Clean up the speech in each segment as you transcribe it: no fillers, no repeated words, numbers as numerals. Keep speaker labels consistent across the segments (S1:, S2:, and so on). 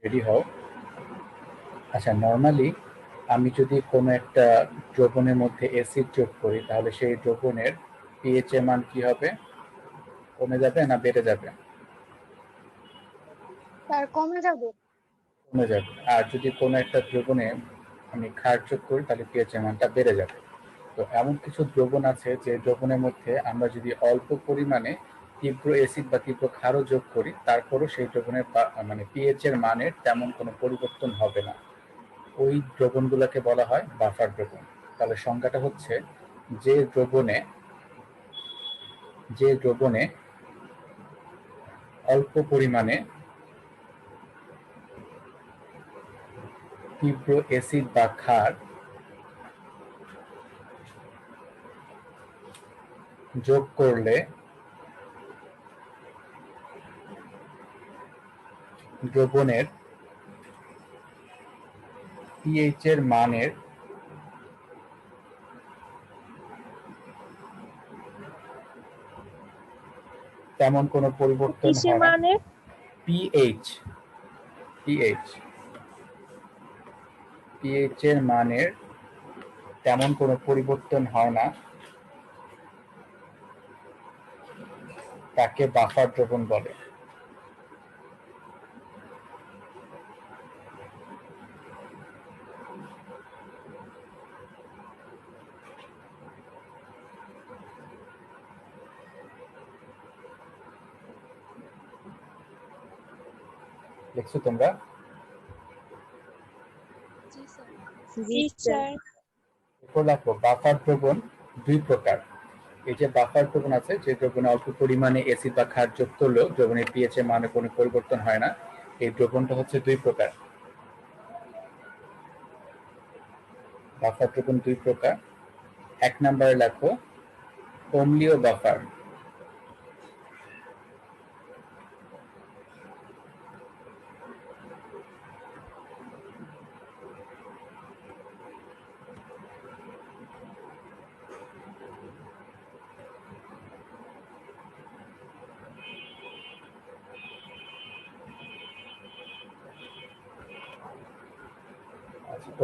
S1: Ready হও। আচ্ছা, normally আমি যদি কোনো একটা দ্রবণের মধ্যে অ্যাসিড যোগ করি তাহলে সেই দ্রবণের পিএইচ এর মান কি হবে? কমে যাবে না বেড়ে যাবে?
S2: স্যার কমে যাবে।
S1: কমে যাবে। আর যদি কোনো একটা দ্রবণে আমি ক্ষার যোগ করি তাহলে পিএইচ এর মানটা বেড়ে যাবে। তো এমন কিছু দ্রবণ আছে যে দ্রবণের মধ্যে আমরা যদি অল্প পরিমাণে তীব্র অ্যাসিড বা তীব্র ক্ষারও যোগ করি তারপরও সেই দ্রবণের মানে পিএইচ এর মানের তেমন কোনো পরিবর্তন হবে না। ওই দ্রবণগুলোকে বলা হয় বাফার দ্রবণ। তাহলে সংজ্ঞাটা হচ্ছে যে দ্রবণে অল্প পরিমাণে তীব্র অ্যাসিড বা ক্ষার যোগ করলে দ্রবণের পিএইচ এর মানের তেমন কোনো পরিবর্তন হয় না। পিএইচ এর মানের তেমন কোনো পরিবর্তন হয় না, তাকে বাফার দ্রবণ বলে। দেখছো তোমরা?
S2: জি স্যার।
S1: দেখো, বাফার দ্রবণ দুই প্রকার। এই যে বাফার দ্রবণ আছে, যে দ্রবণে অল্প পরিমাণে অ্যাসিড বা ক্ষার যোগ করলেও দ্রবণের পিএইচ এর মানে কোনো পরিবর্তন হয় না, এই দ্রবণটা হচ্ছে দুই প্রকার। বাফার দ্রবণ দুই প্রকার। এক নম্বরে লেখো অম্লীয় বাফার।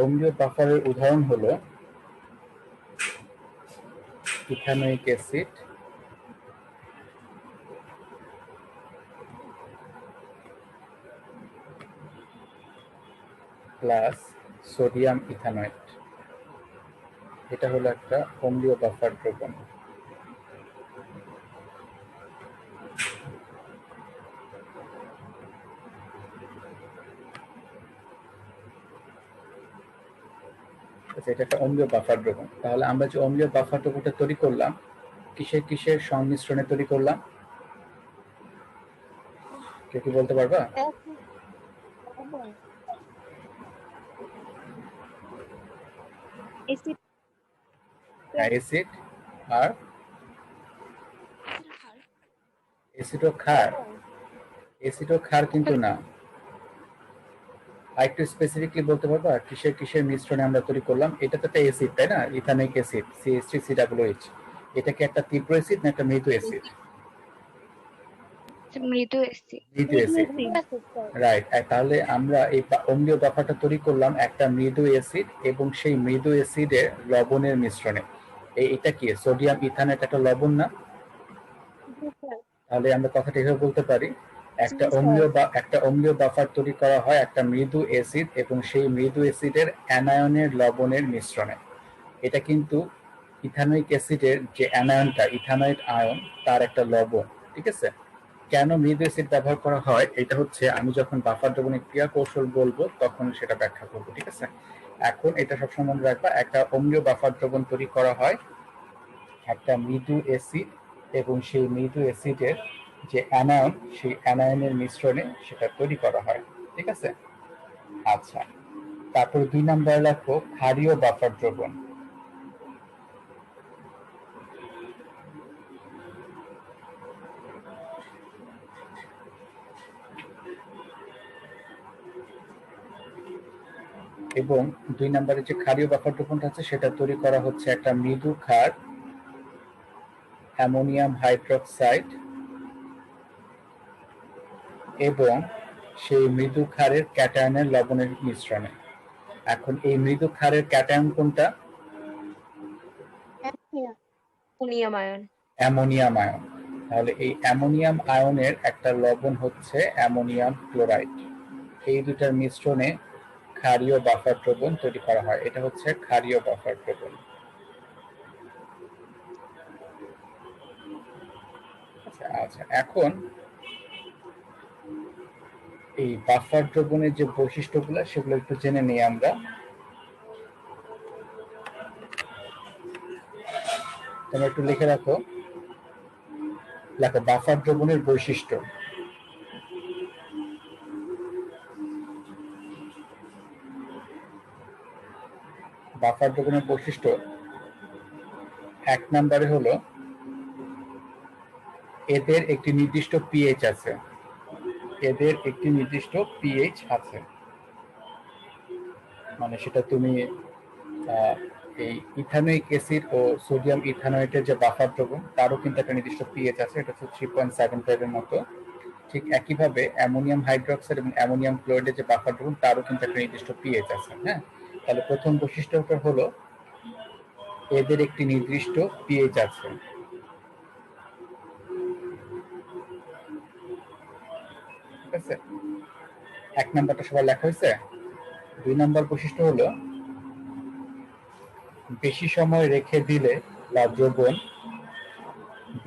S1: অম্লীয় বাফারের উদাহরণ হলো ethanoic acid, plus sodium ethanoate. এটা হলো একটা অম্লীয় বাফার দ্রবণ। এটা একটা অম্লীয় বাফার দ্রবণ। তাহলে আমরা যে অম্লীয় বাফার দ্রবণটা তৈরি করলাম, কিসের কিসের সংমিশ্রণে তৈরি করলাম? কেউ কি বলতে পারবা? অ্যাসিড আর অ্যাসিড ও ক্ষার। অ্যাসিড ও ক্ষার কিন্তু না। আরেকটু স্পেসিফিকলি বলতে পারবা কিসের কিসের মিশ্রণে আমরা তৈরি করলাম? এটা তো একটা অ্যাসিড, তাই না? Ethanoic acid CH3COOH। এটা কি একটা তীব্র অ্যাসিড না একটা মৃদু অ্যাসিড?
S2: মৃদু অ্যাসিড।
S1: মৃদু অ্যাসিড, রাইট। তাহলে আমরা এই অম্লীয় বাফারটা তৈরি করলাম একটা মৃদু অ্যাসিড এবং সেই মৃদু অ্যাসিডের লবণের মিশ্রণে। এটা কি সোডিয়াম ইথানয়েট একটা লবণ না? তাহলে আমরা কথাটা এভাবে বলতে পারি, একটা অম্লীয় বাফার তৈরি করা হয় একটা মৃদু অ্যাসিড এবং সেই মৃদু অ্যাসিডের অ্যানায়নের লবণের মিশ্রণে। এটা কিন্তু ইথানোয়িক অ্যাসিডের যে অ্যানায়নটা, ইথানয়েট আয়ন, তার একটা লবণ, ঠিক আছে? কেন মৃদু অ্যাসিড ব্যবহার করা হয় এটা হচ্ছে আমি যখন বাফার দ্রবণের ক্রিয়া কৌশল বলবো তখন সেটা ব্যাখ্যা করবো, ঠিক আছে? এখন এটা সবসময় মনে রাখবা, একটা অম্লীয় বাফার দ্রবণ তৈরি করা হয় একটা মৃদু অ্যাসিড এবং সেই মৃদু অ্যাসিডের যে অ্যানায়ন, সেই অ্যানায়নের মিশ্রণে সেটা তৈরি করা হয়, ঠিক আছে? আচ্ছা, তারপর 2 নাম্বার লেখো ক্ষারীয় বাফার দ্রবণ। এবং 2 নম্বরে যে ক্ষারীয় বাফার দ্রবণটা আছে সেটা তৈরি করা হচ্ছে একটা মৃদু ক্ষার অ্যামোনিয়াম হাইড্রোক্সাইড এবং সেই মৃদু ক্ষারের ক্যাটায়নের লবণের মিশ্রণে। এখন এই মৃদু ক্ষারের ক্যাটায়ন কোনটা?
S2: Ammonium ion.
S1: Ammonium ion. তাহলে এই অ্যামোনিয়াম আয়নের একটা লবণ হচ্ছে অ্যামোনিয়াম ক্লোরাইড। এই দুটার মিশ্রণে ক্ষারীয় বাফার দ্রবণ তৈরি করা হয়। এটা হচ্ছে ক্ষারীয় বাফার দ্রবণ। আচ্ছা, এখন এই বাফার দ্রবণের যে বৈশিষ্ট্যগুলো সেগুলো একটু জেনে নিই আমরা। তোমরা একটু লিখে রাখো, বাফার দ্রবণের বৈশিষ্ট্য। বাফার দ্রবণের বৈশিষ্ট্য 1 নম্বরে হলো এদের একটি নির্দিষ্ট পিএইচ আছে। এদের একটি নির্দিষ্ট পিএইচ আছে, মানে সেটা তুমি এই ইথানোয়িক অ্যাসিড ও সোডিয়াম ইথানয়েটের যে বাফার দ্রবণ তারও কিন্তু একটা নির্দিষ্ট পিএইচ আছে, এটা হচ্ছে 3.75 এর মতো। ঠিক একইভাবে অ্যামোনিয়াম হাইড্রোক্সাইড এবং অ্যামোনিয়াম ক্লোরাইডের যে বাফার দ্রবণ তারও কিন্তু একটা নির্দিষ্ট পিএইচ আছে। হ্যাঁ, তাহলে প্রথম বৈশিষ্ট্যটা হলো এদের একটি নির্দিষ্ট পিএইচ আছে। ঠিক আছে, 1 নাম্বারটা সবার লেখা হয়েছে। 2 নাম্বার বৈশিষ্ট্য হলো বেশি সময় রেখে দিলে বা দ্রবণ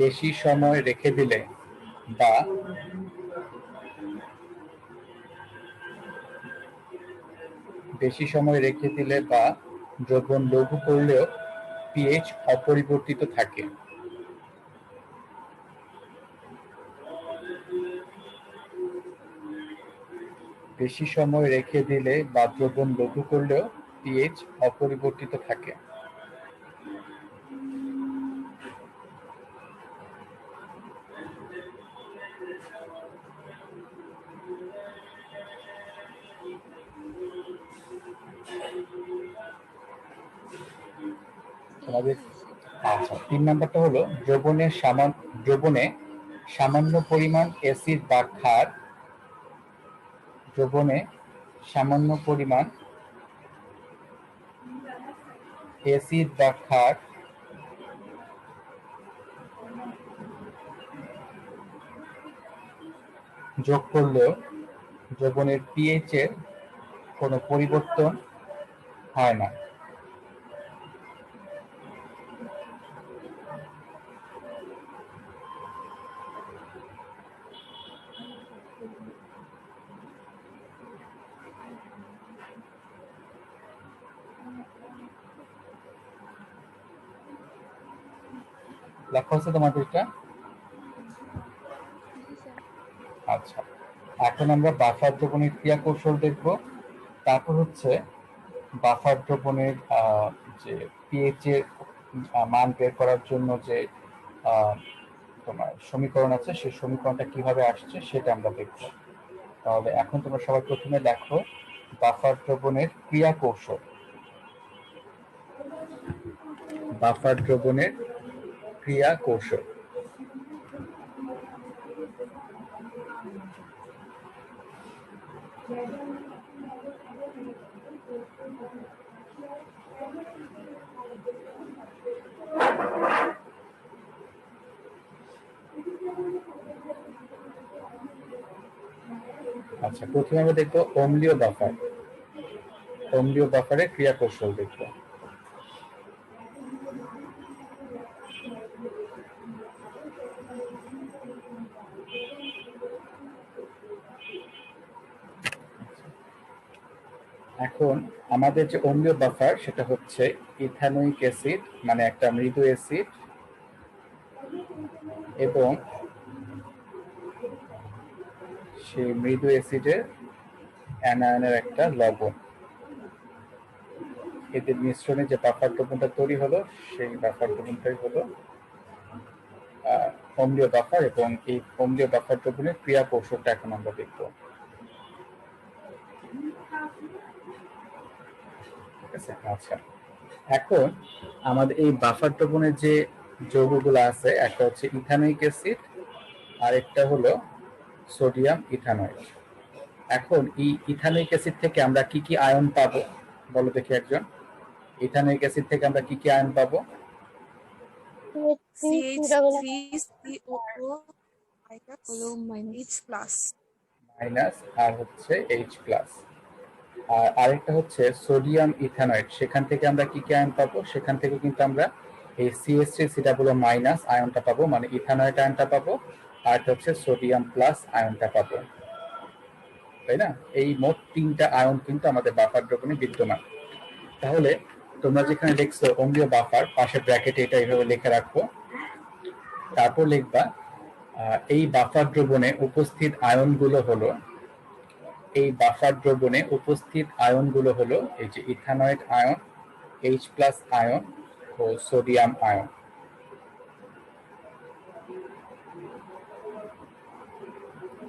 S1: বেশি সময় রেখে দিলে বা বেশি সময় রেখে দিলে বা দ্রবণ লঘু করলেও পিএইচ অপরিবর্তিত থাকে। বেশি সময় রেখে দিলে বা দ্রবণ লঘু করলেও পিএইচ অপরিবর্তিত থাকে। তোমাদের আচ্ছা, 3 নাম্বারটা হলো দ্রবণে সামান্য পরিমাণ অ্যাসিড বা ক্ষার, দ্রবণে সামান্য পরিমাণ অ্যাসিড বা ক্ষার যোগ করলেও দ্রবণের পিএইচ এর কোনো পরিবর্তন হয় না। লেখা হচ্ছে তোমাদের এটা? আচ্ছা, এখন আমরা বাফার দ্রবণের ক্রিয়া কৌশল দেখব। তারপর হচ্ছে বাফার দ্রবণের যে পিএইচ এর মান বের করার জন্য যে তোমার সমীকরণ আছে সেই সমীকরণটা কিভাবে আসছে সেটা আমরা দেখব। তাহলে এখন তোমরা সবাই প্রথমে দেখো বাফার দ্রবণের ক্রিয়া কৌশল। বাফার দ্রবণের ক্রিয়া কৌশল। আচ্ছা, প্রথমে আমরা দেখবো অম্লীয় বাফার। অম্লীয় বাফারের ক্রিয়া কৌশল দেখবো। এখন আমাদের যে অম্লীয় বাফার সেটা হচ্ছে ইথানোয়িক অ্যাসিড, মানে একটা মৃদু অ্যাসিড, এবং সেই মৃদু অ্যাসিডের অ্যানায়নের একটা লবণ। এদের মিশ্রণে যে বাফার দ্রবণটা তৈরি হলো সেই বাফার দ্রবণটাই হলো অম্লীয় বাফার, এবং এই অম্লীয় বাফার দ্রবণের ক্রিয়া কৌশলটা এখন আমরা দেখব। ঠিক আছে? আচ্ছা, এখন আমাদের এই বাফার দ্রবণের যে যৌগগুলো আছে, একটা হচ্ছে ইথানোয়িক অ্যাসিড আর একটা হলো সোডিয়াম ইথানয়েড। এখন এই ইথানোয়িক অ্যাসিড থেকে আমরা কি কি আয়ন পাবো বলো দেখি একজন। ইথানোয়িক অ্যাসিড থেকে আমরা কি কি আয়ন পাবো?
S3: CH3COO H+,
S1: মাইনাস আর হচ্ছে H+। আর আরেকটা হচ্ছে সোডিয়াম ইথানয়েড, সেখান থেকে আমরা কি কি আয়ন পাবো? সেখান থেকে কিন্তু আমরা এই CH3 মাইনাস আয়নটা পাবো, মানে ইথানয়েড আয়নটা পাবো, আর একটা হচ্ছে সোডিয়াম প্লাস আয়নটা পাবো, তাই না? এই মোট তিনটা আয়ন কিন্তু আমাদের বাফার দ্রবণে বিদ্যমান। তাহলে তোমরা যেখানে লিখছো অম্লীয় বাফার, পাশে ব্র্যাকেটে এটা এইভাবে লিখে রাখবো। তারপর লিখবা এই বাফার দ্রবণে উপস্থিত আয়নগুলো হলো, এই বাফার দ্রবণে উপস্থিত আয়নগুলো হলো এই যে ইথানয়েড আয়ন, H+ আয়ন ও সোডিয়াম আয়ন।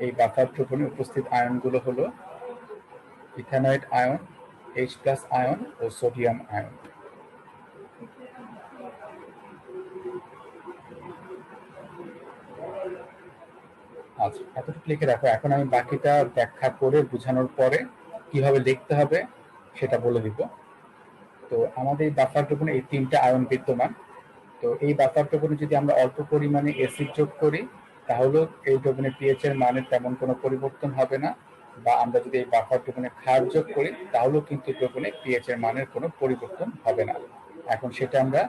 S1: এই বাফার দ্রবণে উপস্থিত আয়নগুলো হলো ইথানয়েড আয়ন, H+ আয়ন ও সোডিয়াম আয়ন। আচ্ছা, এতটুকু লিখে রাখো। এখন আমি বাকিটা ব্যাখ্যা করে বোঝানোর পরে কিভাবে লিখতে হবে সেটা বলে দিব। তো আমাদের এই বাফার দ্রবণে এই তিনটা আয়ন বিদ্যমান। তো এই বাফার দ্রবণে যদি আমরা অল্প পরিমাণে অ্যাসিড যোগ করি তাহলে এই দ্রবণের পিএইচ এর মানের তেমন কোনো পরিবর্তন হবে না, বা আমরা যদি এই বাফার দ্রবণে ক্ষার যোগ করি তাহলেও কিন্তু দ্রবণে পিএইচ এর মানের কোনো পরিবর্তন হবে না। এখন সেটা আমরা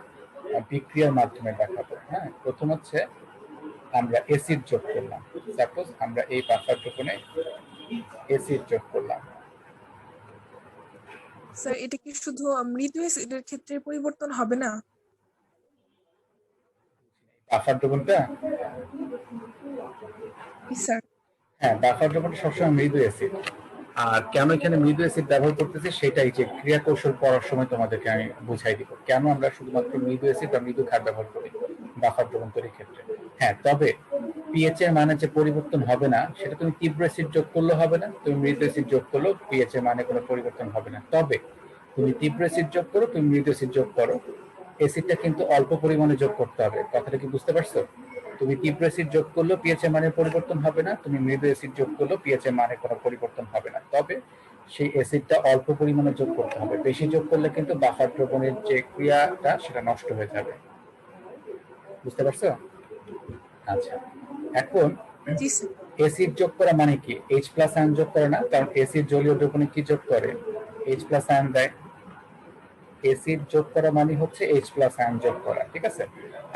S1: বিক্রিয়ার মাধ্যমে দেখাবো। হ্যাঁ, প্রথম হচ্ছে আমরা অ্যাসিড যোগ করলাম। সাপোজ আমরা এই বাফার দ্রবণে অ্যাসিড যোগ করলাম।
S3: স্যার এটা কি শুধু মৃদু অ্যাসিডের ক্ষেত্রে পরিবর্তন হবে না?
S1: বাফার দ্রবণটা,
S3: স্যার
S1: হ্যাঁ, বাফার দ্রবণটা সবসময় মৃদু অ্যাসিড। আর কেন এখানে মৃদু অ্যাসিড ব্যবহার করতেছি সেটাই যে ক্রিয়া কৌশল পড়ার সময় তোমাদেরকে আমি বুঝাই দিব কেন আমরা শুধুমাত্র মৃদু অ্যাসিড বা মৃদু ক্ষার ব্যবহার করি বাফার দ্রবণ তৈরির ক্ষেত্রে। হ্যাঁ, তবে পিএইচ এর মানে যে পরিবর্তন হবে না সেটা তুমি তীব্র অ্যাসিড যোগ করলে হবে না, তুমি মৃদু অ্যাসিড যোগ করলেও পিএইচ এর মানে কোনো পরিবর্তন হবে না। তবে তুমি তীব্র অ্যাসিড যোগ করো, তুমি মৃদু অ্যাসিড যোগ করো, অ্যাসিডটা কিন্তু অল্প পরিমাণে যোগ করতে হবে। কথাটা কি বুঝতে পারছো? তুমি তীব্র অ্যাসিড যোগ করলেও পিএইচ এর মানের পরিবর্তন হবে না, তুমি মৃদু অ্যাসিড যোগ করলেও পিএইচ এর মানে কোনো পরিবর্তন হবে না। তবে সেই অ্যাসিডটা অল্প পরিমাণে যোগ করতে হবে, বেশি যোগ করলে কিন্তু বাফার দ্রবণের যে ক্রিয়াটা সেটা নষ্ট হয়ে যাবে। বুঝতে পারছো? আচ্ছা, এখন
S3: জি স্যার।
S1: অ্যাসিড যোগ করা মানে কি? H+ আয়ন যোগ করে না, কারণ অ্যাসিড জলীয় দ্রবণে কি যোগ করে? H+ আয়ন দেয়। অ্যাসিড যোগ করা মানে হচ্ছে H+ আয়ন যোগ করা, ঠিক আছে?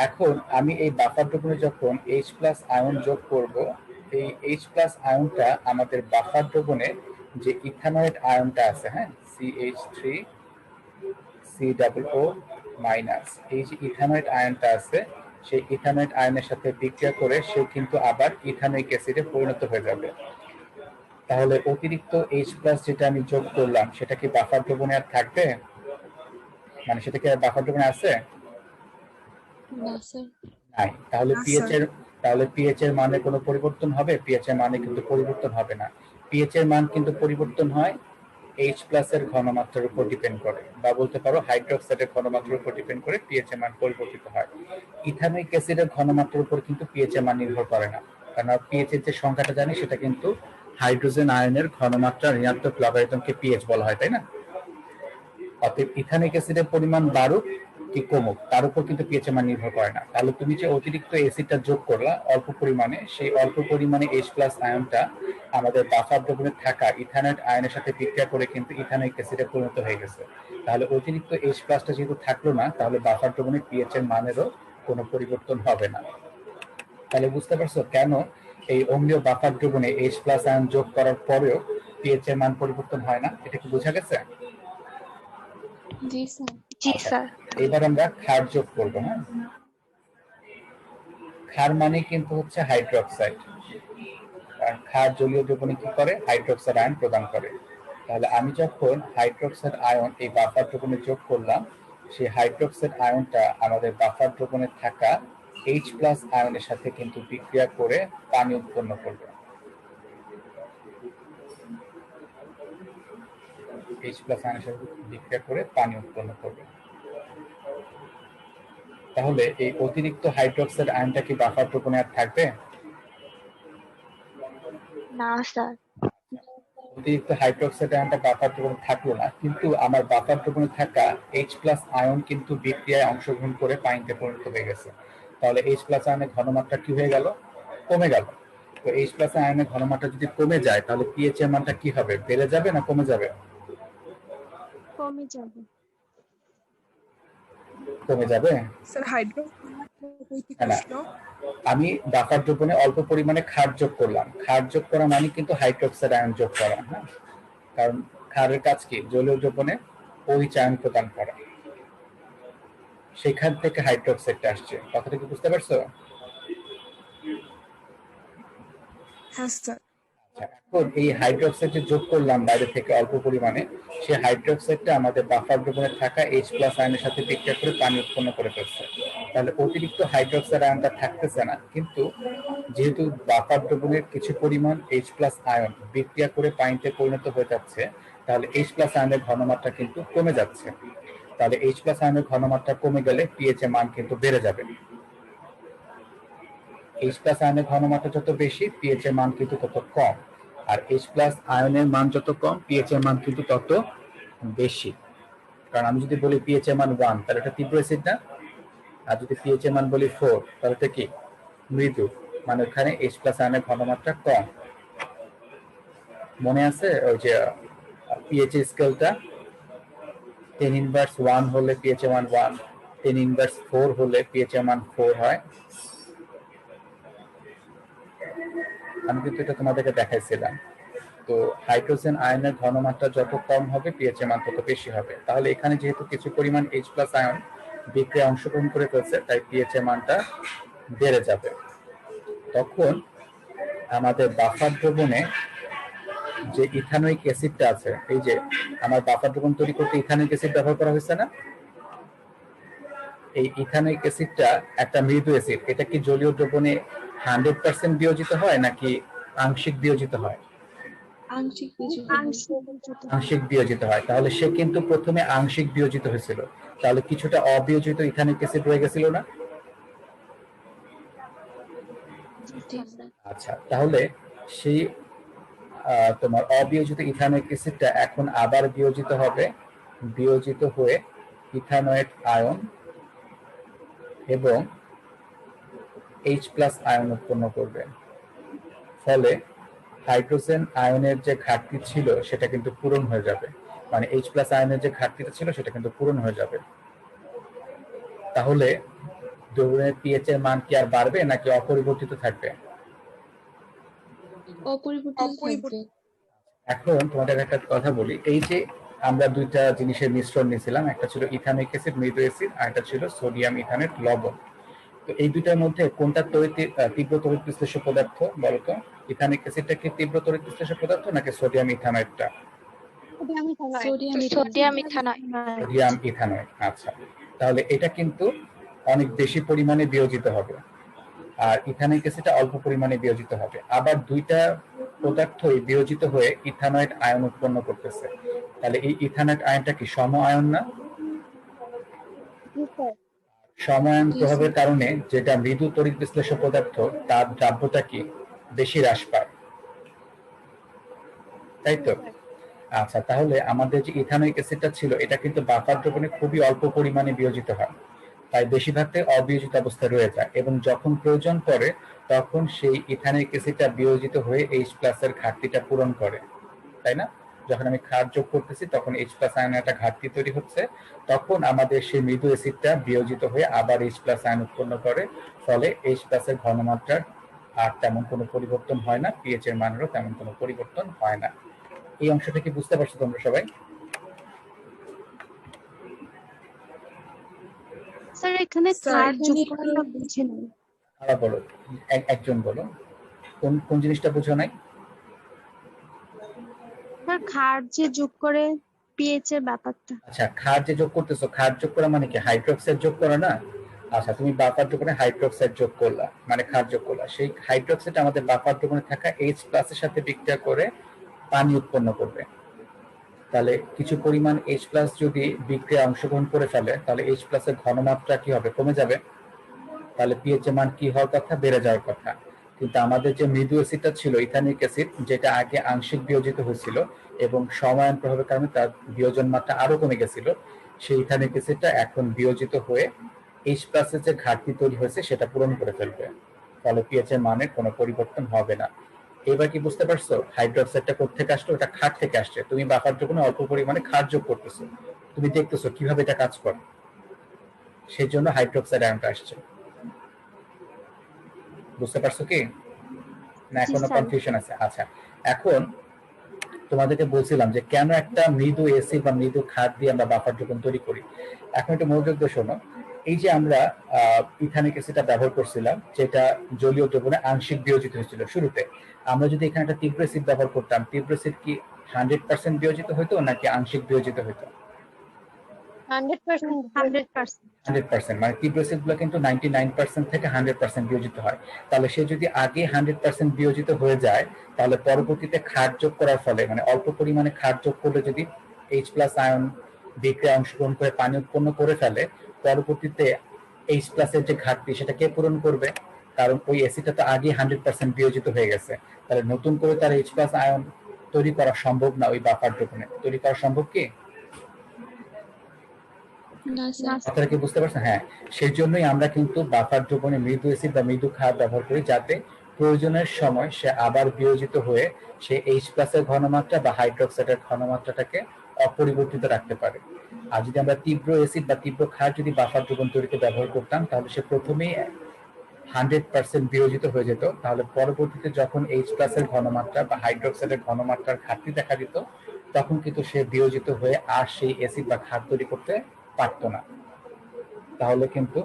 S1: এখন আমি এই বাফার দ্রবণে যখন H+ আয়ন যোগ করব, এই H+ আয়নটা আমাদের বাফার দ্রবণে যে ইথানয়েড আয়নটা আছে, হ্যাঁ, CH3COO মাইনাস, এই যে ইথানয়েড আয়নটা আছে সেই ইথানয়েড আয়নের সাথে বিক্রিয়া করে সে কিন্তু আবার ইথানোয়িক অ্যাসিডে পরিণত হয়ে যাবে। তাহলে অতিরিক্ত H+ যেটা আমি যোগ করলাম সেটা কি বাফার দ্রবণে আর থাকবে? মানে সেটা কি আর বাফার দ্রবণে আছে?
S2: না স্যার।
S1: নাই। তাহলে
S3: না
S1: পিএইচ
S3: স্যার।
S1: এর, তাহলে পিএইচ এর মানে কোনো পরিবর্তন হবে? পিএইচ এর মানে কিন্তু পরিবর্তন হবে না। পিএইচ এর মান কিন্তু পরিবর্তন হয় H+ এর ঘনমাত্রার উপর ডিপেন্ড করে, বা বলতে পারো হাইড্রোক্সাইডের ঘনমাত্রার উপর ডিপেন্ড করে পিএইচ এর মান পরিবর্তিত হয়। ইথানোয়িক অ্যাসিডের ঘনমাত্রার উপর কিন্তু পিএইচ এর মান নির্ভর করে না। কারণ পিএইচ এর যে সংখ্যাটা জানি সেটা কিন্তু হাইড্রোজেন আয়নের ঘনমাত্রা ঋণাত্মক লগারিদমকে পিএইচ বলা হয়, তাই না? অতএব ইথানিক অ্যাসিডের পরিমাণ বাড়ুক কি কমুক তার উপর কিন্তু পিএইচ এর মান নির্ভর করে না। তাহলে তুমি যে অতিরিক্ত অ্যাসিডটা যোগ করলা অল্প পরিমাণে, সেই অল্প পরিমাণে H+ আয়নটা আমাদের বাফার দ্রবণে থাকা ইথানয়েড আয়নের সাথে বিক্রিয়া করে কিন্তু ইথানিক অ্যাসিডে পরিণত হয়ে গেছে। তাহলে অতিরিক্ত H+টা যেহেতু থাকলো না, তাহলে বাফার দ্রবণে পিএইচ এর মানেরও কোনো পরিবর্তন হবে না। তাহলে বুঝতে পারছো কেন এই অম্লীয় বাফার দ্রবণে H+ আয়ন যোগ করার পরেও পিএইচ এর মান পরিবর্তন হয় না? এটা কি বোঝা গেছে?
S2: জি স্যার।
S4: জি
S1: আচ্ছা,
S4: স্যার।
S1: এবার আমরা ক্ষার যোগ করবো। হ্যাঁ, ক্ষার মানে কিন্তু হচ্ছে হাইড্রোক্সাইড। আর ক্ষার জলীয় দ্রবণে কি করে? হাইড্রোক্সাইড আয়ন প্রদান করে। তাহলে আমি যখন হাইড্রোক্সাইড আয়ন এই বাফার দ্রবণে যোগ করলাম, সেই হাইড্রোক্সাইড আয়নটা আমাদের বাফার দ্রবণে থাকা H+ আয়নের সাথে কিন্তু বিক্রিয়া করে পানি উৎপন্ন করবে। H+ আয়নের সাথে বিক্রিয়া করে পানি উৎপন্ন করবে। তাহলে এই অতিরিক্ত হাইড্রোক্সাইড আয়নটা কি বাফার দ্রবণে আর থাকবে?
S4: না স্যার।
S1: অতিরিক্ত হাইড্রোক্সাইড আয়নটা বাফার দ্রবণে থাকলো না, কিন্তু আমার বাফার দ্রবণে থাকা H+ আয়ন কিন্তু বিক্রিয়ায় অংশগ্রহণ করে পানিতে পরিণত হয়ে গেছে। তাহলে H+ আয়নের ঘনমাত্রা কি হয়ে গেল? কমে গেল। তো H+ আয়নের ঘনমাত্রা যদি কমে যায় তাহলে পিএইচ এর মানটা কি হবে? বেড়ে যাবে না কমে যাবে?
S2: কমে যাবে।
S1: কমে যাবে।
S3: স্যার হাইড্রো কি
S1: না,
S3: প্রশ্ন?
S1: আমি বাফার দ্রবণে অল্প পরিমাণে ক্ষার যোগ করলাম। ক্ষার যোগ করা মানে কিন্তু হাইড্রোক্সাইড আয়ন যোগ করা। হ্যাঁ, কারণ ক্ষারের কাজ কি? জলীয় দ্রবণে OH আয়ন প্রদান করা। সেখান থেকে হাইড্রোক্সাইডটা আসছে। কথাটা কি বুঝতে পারছো?
S3: হ্যাঁ স্যার।
S1: এখন এই হাইড্রোক্সাইড যে যোগ করলাম বাইরে থেকে অল্প পরিমাণে, সেই হাইড্রোক্সাইডটা আমাদের বাফার দ্রবণে থাকা H+ আয়নের সাথে বিক্রিয়া করে পানি উৎপন্ন করে ফেলছে। তাহলে অতিরিক্ত হাইড্রোক্সাইড আয়নটা থাকতেছে না, কিন্তু যেহেতু বাফার দ্রবণের কিছু পরিমাণ H+ আয়ন বিক্রিয়া করে পানিতে পরিণত হয়ে যাচ্ছে, তাহলে H+ আয়নের ঘনমাত্রা কিন্তু কমে যাচ্ছে। তাহলে H+ আয়নের ঘনমাত্রা কমে গেলে পিএইচ এর মান কিন্তু বেড়ে যাবে। H+ আয়নের ঘনমাত্রা যত বেশি পিএইচ এর মান কিন্তু তত কম, আর H+ আয়নের মান যত কম পিএইচ এর মান কিন্তু তত বেশি। কারণ আমি যদি বলি পিএইচ এর মান 1 তাহলে এটা তীব্র অ্যাসিড না, আর যদি পিএইচ এর মান বলি 4 তাহলে এটা কি? মৃদু। মানে ওখানে H+ আয়নের ঘনমাত্রা কম। মনে আছে ওই যে পিএইচ স্কেলটা 10⁻1 হলে পিএইচ এর মান 1, 10⁻4 হলে পিএইচ এর মান 4 হয়। আমি কিন্তু এটা তোমাদেরকে দেখাইছিলাম। তো হাইড্রোজেন আয়নের ঘনমাত্রা যত কম হবে পিএইচ এর মান তত বেশি হবে। তাহলে এখানে যেহেতু কিছু পরিমাণ H+ আয়ন বিক্রিয়ায় অংশগ্রহণ করে ফেলছে, তাই পিএইচ এর মানটা বেড়ে যাবে। তখন আমাদের বাফার দ্রবণে যে ইথানোয়িক অ্যাসিডটা আছে, এই যে আমার বাফার দ্রবণ তৈরি করতে ইথানোয়িক অ্যাসিড ব্যবহার করা হয়েছে না? এই ইথানোয়িক অ্যাসিডটা একটা মৃদু অ্যাসিড। এটা কি জলীয় দ্রবণে 100% বিয়োজিত হয় নাকি আংশিক বিয়োজিত হয়?
S2: আংশিক বিয়োজিত।
S1: আংশিক বিয়োজিত হয়। তাহলে সে কিন্তু প্রথমে আংশিক বিয়োজিত হয়েছিল, তাহলে কিছুটা অবিয়োজিত ইথানিক অ্যাসিড রয়ে গেছিল না?
S2: জি স্যার।
S1: আচ্ছা, তাহলে সেই তোমার অবিয়োজিত ইথানিক অ্যাসিডটা এখন আবার বিয়োজিত হবে, বিয়োজিত হয়ে ইথানয়েড আয়ন এবং H+ আয়ন উৎপন্ন করবে। ফলে হাইড্রোজেন আয়নের যে ঘাটতি ছিল সেটা কিন্তু পূরণ হয়ে যাবে। মানে H+ আয়নের যে ঘাটতিটা ছিল সেটা কিন্তু পূরণ হয়ে যাবে। তাহলে দ্রবণের পিএইচ এর মান কি আর বাড়বে নাকি অপরিবর্তিত থাকবে?
S2: অপরিবর্তিত থাকবে।
S1: এখন তোমাদের একটা কথা বলি, এই যে আমরা দুইটা জিনিসের মিশ্রণ নিয়েছিলাম, একটা ছিল ইথানিক অ্যাসিড মৃদু অ্যাসিড, আর একটা ছিল সোডিয়াম ইথানেট লবণ। তো এই দুইটার মধ্যে কোনটা তীব্র তড়িৎ বিশ্লেষ্য পদার্থ বলতো? ইথানিক অ্যাসিডটা কি তীব্র তড়িৎ বিশ্লেষ্য পদার্থ নাকি সোডিয়াম ইথানয়েডটা?
S2: Sodium
S4: sodium ethanoate.
S1: Sodium ethanoate. আচ্ছা, তাহলে এটা কিন্তু অনেক বেশি পরিমাণে বিয়োজিত হবে, আর ইথানিক অ্যাসিডটা অল্প পরিমাণে বিয়োজিত হবে। আবার দুইটা পদার্থই বিয়োজিত হয়ে ইথানয়েড আয়ন উৎপন্ন করতেছে। তাহলে এই ইথানয়েড আয়নটা কি সম আয়ন না? সম আয়ন প্রভাবের কারণে যেটা মৃদু তড়িৎ বিশ্লেষ্য পদার্থ তার দ্রাব্যতা কি? বেশি হ্রাস পায়, তাই তো? আচ্ছা, তাহলে আমাদের যে ইথানোয়িক অ্যাসিডটা ছিল এটা কিন্তু বাফার দ্রবণে খুবই অল্প পরিমাণে বিয়োজিত হয়, তাই বেশিরভাগটাই অবিয়োজিত অবস্থায় রয়ে যায় এবং যখন প্রয়োজন পড়ে তখন সেই ইথানোয়িক অ্যাসিডটা বিয়োজিত হয়ে H প্লাস এর ঘাটতিটা পূরণ করে, তাই না? যখন আমি ক্ষার যোগ করতেছি তখন H প্লাস আয়নের একটা ঘাটতি তৈরি হচ্ছে, তখন আমাদের সেই মৃদু অ্যাসিডটা বিয়োজিত হয়ে আবার H প্লাস আয়ন উৎপন্ন করে, ফলে H প্লাস এর ঘনমাত্রার আর তেমন কোনো পরিবর্তন হয় না, পিএইচ এর মানেরও তেমন কোনো পরিবর্তন হয় না। এই অংশটা কি বুঝতে পারছো তোমরা সবাই?
S2: স্যার এখানে
S3: স্যার
S2: কার যোগ
S3: এখানে
S2: করাটা বুঝে নাই।
S1: আবার বলো, একজন বলো, কোন কোন জিনিসটা বুঝো নাই?
S2: স্যার ক্ষার যে যোগ করে পিএইচ এর ব্যাপারটা।
S1: আচ্ছা, ক্ষার যে যোগ করতেছো, ক্ষার যোগ করা মানে কি হাইড্রোক্সাইড যোগ করা না? আচ্ছা, তুমি বাফার দ্রবণে হাইড্রোক্সাইড যোগ করলা, মানে ক্ষার যোগ করলা, সেই হাইড্রোক্সাইড আমাদের বাফার দ্রবণে থাকা H প্লাস এর সাথে বিক্রিয়া করে পানি উৎপন্ন করবে। তাহলে কিছু পরিমাণ H প্লাস যদি বিক্রিয়া অংশগ্রহণ করে ফেলে তাহলে H প্লাস এর ঘনমাত্রা কি হবে? কমে যাবে। তাহলে পিএইচ এর মান কি হওয়ার কথা? বেড়ে যাওয়ার কথা। কিন্তু আমাদের যে মৃদু অ্যাসিডটা ছিল ইথানিক অ্যাসিড, যেটা আগে আংশিক বিয়োজিত হয়েছিল এবং সমায়ন প্রভাবের কারণে তার বিয়োজন মাত্রা আরো কমে গেছিল, সেই ইথানিক অ্যাসিডটা এখন বিয়োজিত হয়ে H প্লাস এর যে ঘাটতি তৈরি হয়েছে সেটা পূরণ করে ফেলবে, ফলে পিএইচ এর মানের কোনো পরিবর্তন হবে না। এবার কি বুঝতে পারছো হাইড্রোক্সাইডটা কোত্থেকে আসলো? ওটা ক্ষার থেকে আসছে। তুমি বাফার দ্রবণে অল্প পরিমাণে ক্ষার যোগ করতেছো, তুমি দেখতেছো কিভাবে এটা কাজ করে, সেই জন্য হাইড্রোক্সাইড আয়নটা আসছে। বুঝতে পারছো কি না
S2: জি
S1: এখনো
S2: স্যার।
S1: কনফিউশন আছে? আচ্ছা, এখন তোমাদেরকে বলছিলাম যে কেন একটা মৃদু এসিড বা মৃদু ক্ষার দিয়ে আমরা বাফার দ্রবণ তৈরি করি। এখন একটু মনোযোগ দিয়ে শোনো। এই যে আমরা ইথানিক অ্যাসিডটা ব্যবহার করছিলাম যেটা জলীয় দ্রবণে আংশিক বিয়োজিত হয়েছিল শুরুতে, আমরা যদি এখানে একটা তীব্র অ্যাসিড ব্যবহার করতাম, তীব্র অ্যাসিড কি 100% বিয়োজিত হতো নাকি আংশিক বিয়োজিত হতো?
S2: 100%।
S1: 100%, মানে তীব্র অ্যাসিড গুলো কিন্তু 99% থেকে 100% বিয়োজিত হয়। তাহলে সে যদি আগে 100% বিয়োজিত হয়ে যায় তাহলে পরবর্তীতে ক্ষার যোগ করার ফলে, মানে অল্প পরিমাণে ক্ষার যোগ করলে যদি H প্লাস আয়ন বিক্রিয়া অংশগ্রহণ করে পানি উৎপন্ন করে ফেলে, পরবর্তীতে H প্লাস এর যে ঘাটতি সেটা কে পূরণ করবে? কারণ ওই অ্যাসিডটা তো আগে 100% বিয়োজিত হয়ে গেছে, তাহলে নতুন করে তার H প্লাস আয়ন তৈরি করা সম্ভব না। ওই বাফার দ্রবণে তৈরি করা সম্ভব কি?
S2: না স্যার।
S1: আপনারা কি বুঝতে পারছেন? হ্যাঁ, সেই জন্যই আমরা কিন্তু বাফার দ্রবণে মৃদু অ্যাসিড বা মৃদু ক্ষার ব্যবহার করি, যাতে প্রয়োজনের সময় সে আবার বিয়োজিত হয়ে সে H প্লাস এর ঘনমাত্রা বা হাইড্রোক্সাইডের ঘনমাত্রাটাকে অপরিবর্তিত রাখতে পারে। আর যদি আমরা তীব্র অ্যাসিড বা তীব্র ক্ষার যদি বাফার দ্রবণ তৈরিতে ব্যবহার করতাম তাহলে সে প্রথমেই 100% বিয়োজিত হয়ে যেত, তাহলে পরবর্তীতে যখন H প্লাস এর ঘনমাত্রা বা হাইড্রোক্সাইডের ঘনমাত্রার ঘাটতি দেখা দিত তখন কিন্তু সে বিয়োজিত হয়ে আর সেই অ্যাসিড বা ক্ষার তৈরি করতে পারতো না। তাহলে কিন্তু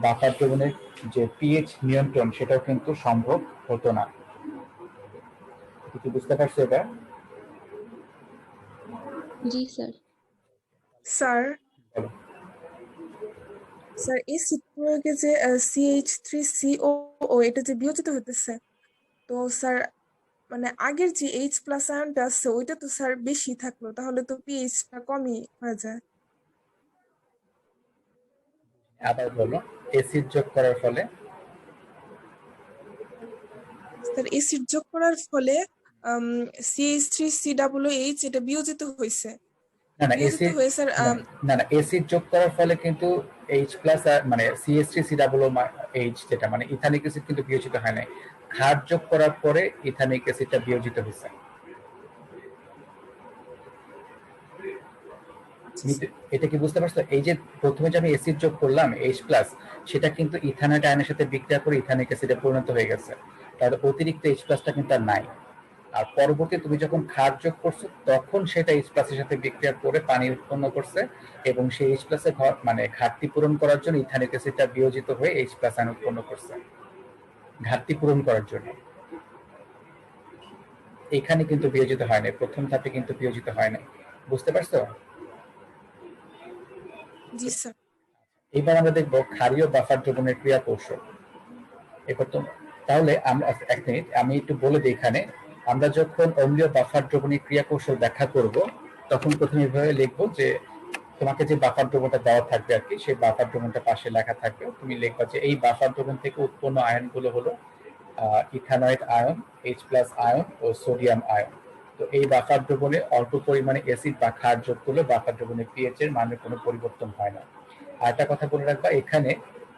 S1: বাফার দ্রবণের যে পিএইচ নিয়ন্ত্রণ সেটাও কিন্তু সম্ভব হতো না। কি বুঝতে পারছো এটা?
S2: জি স্যার।
S3: স্যার
S1: বলো।
S3: স্যার এসিড প্রয়োগে যে CH3COO এটা যে বিয়োজিত হতেছে, তো স্যার মানে আগের যে H প্লাস আয়নটা আছে ওইটা তো স্যার বেশি থাকলো, তাহলে তো পিএইচটা কমই হয়ে যায়।
S1: আবার বলো। অ্যাসিড যোগ করার ফলে
S3: স্যার এসিড যোগ করার ফলে CH3COOH এটা বিয়োজিত হয়েছে,
S1: না না
S3: বিয়োজিত
S1: অ্যাসিড
S3: হয়ে স্যার
S1: না না অ্যাসিড যোগ করার ফলে কিন্তু H প্লাস মানে CH3COOH যেটা মানে ইথানিক অ্যাসিড কিন্তু বিয়োজিত হয় নাই। ক্ষার যোগ করার পরে ইথানিক অ্যাসিডটা বিয়োজিত হয়েছে। এটা কি বুঝতে পারছো? এই যে প্রথমে যে আমি অ্যাসিড যোগ করলাম H প্লাস, সেটা কিন্তু ইথানয়েড আয়নের সাথে বিক্রিয়া করে ইথানিক অ্যাসিডে পরিণত হয়ে গেছে, তাহলে অতিরিক্ত H প্লাসটা কিন্তু আর নাই। আর পরবর্তী তুমি যখন ক্ষার যোগ করছো তখন সেটা H প্লাসের সাথে বিক্রিয়া করে পানি উৎপন্ন করছে এবং সেই H প্লাসের মানে ঘাটতি পূরণ করার জন্য ইথানিক অ্যাসিডটা বিয়োজিত হয়ে H প্লাস আয়ন উৎপন্ন করছে ঘাটতি পূরণ করার জন্য। এখানে কিন্তু বিয়োজিত হয় না, প্রথম ধাপে কিন্তু বিয়োজিত হয় না। বুঝতে পারছো?
S3: জি স্যার।
S1: এবার আমরা দেখবো ক্ষারীয় বাফার দ্রবণের ক্রিয়া কৌশল। এবার তো তাহলে আমরা এক মিনিট আমি একটু বলে দিই। এখানে আমরা যখন অম্লীয় বাফার দ্রবণের ক্রিয়া কৌশল ব্যাখ্যা করব তখন প্রথমে এভাবে লিখবো যে তোমাকে যে বাফার দ্রবণটা দেওয়া থাকবে আর কি, সেই বাফার দ্রবণটা পাশে লেখা থাকবে, তুমি লিখবা যে এই বাফার দ্রবণ থেকে উৎপন্ন আয়নগুলো হলো ইথানয়েড আয়ন, H+ আয়ন ও সোডিয়াম আয়ন। তো এই বাফার দ্রবণে অল্প পরিমাণে অ্যাসিড বা ক্ষার যোগ করলে বাফার দ্রবণে পিএইচ এর মানের কোনো পরিবর্তন হয় না। আর একটা কথা বলে রাখবা, এখানে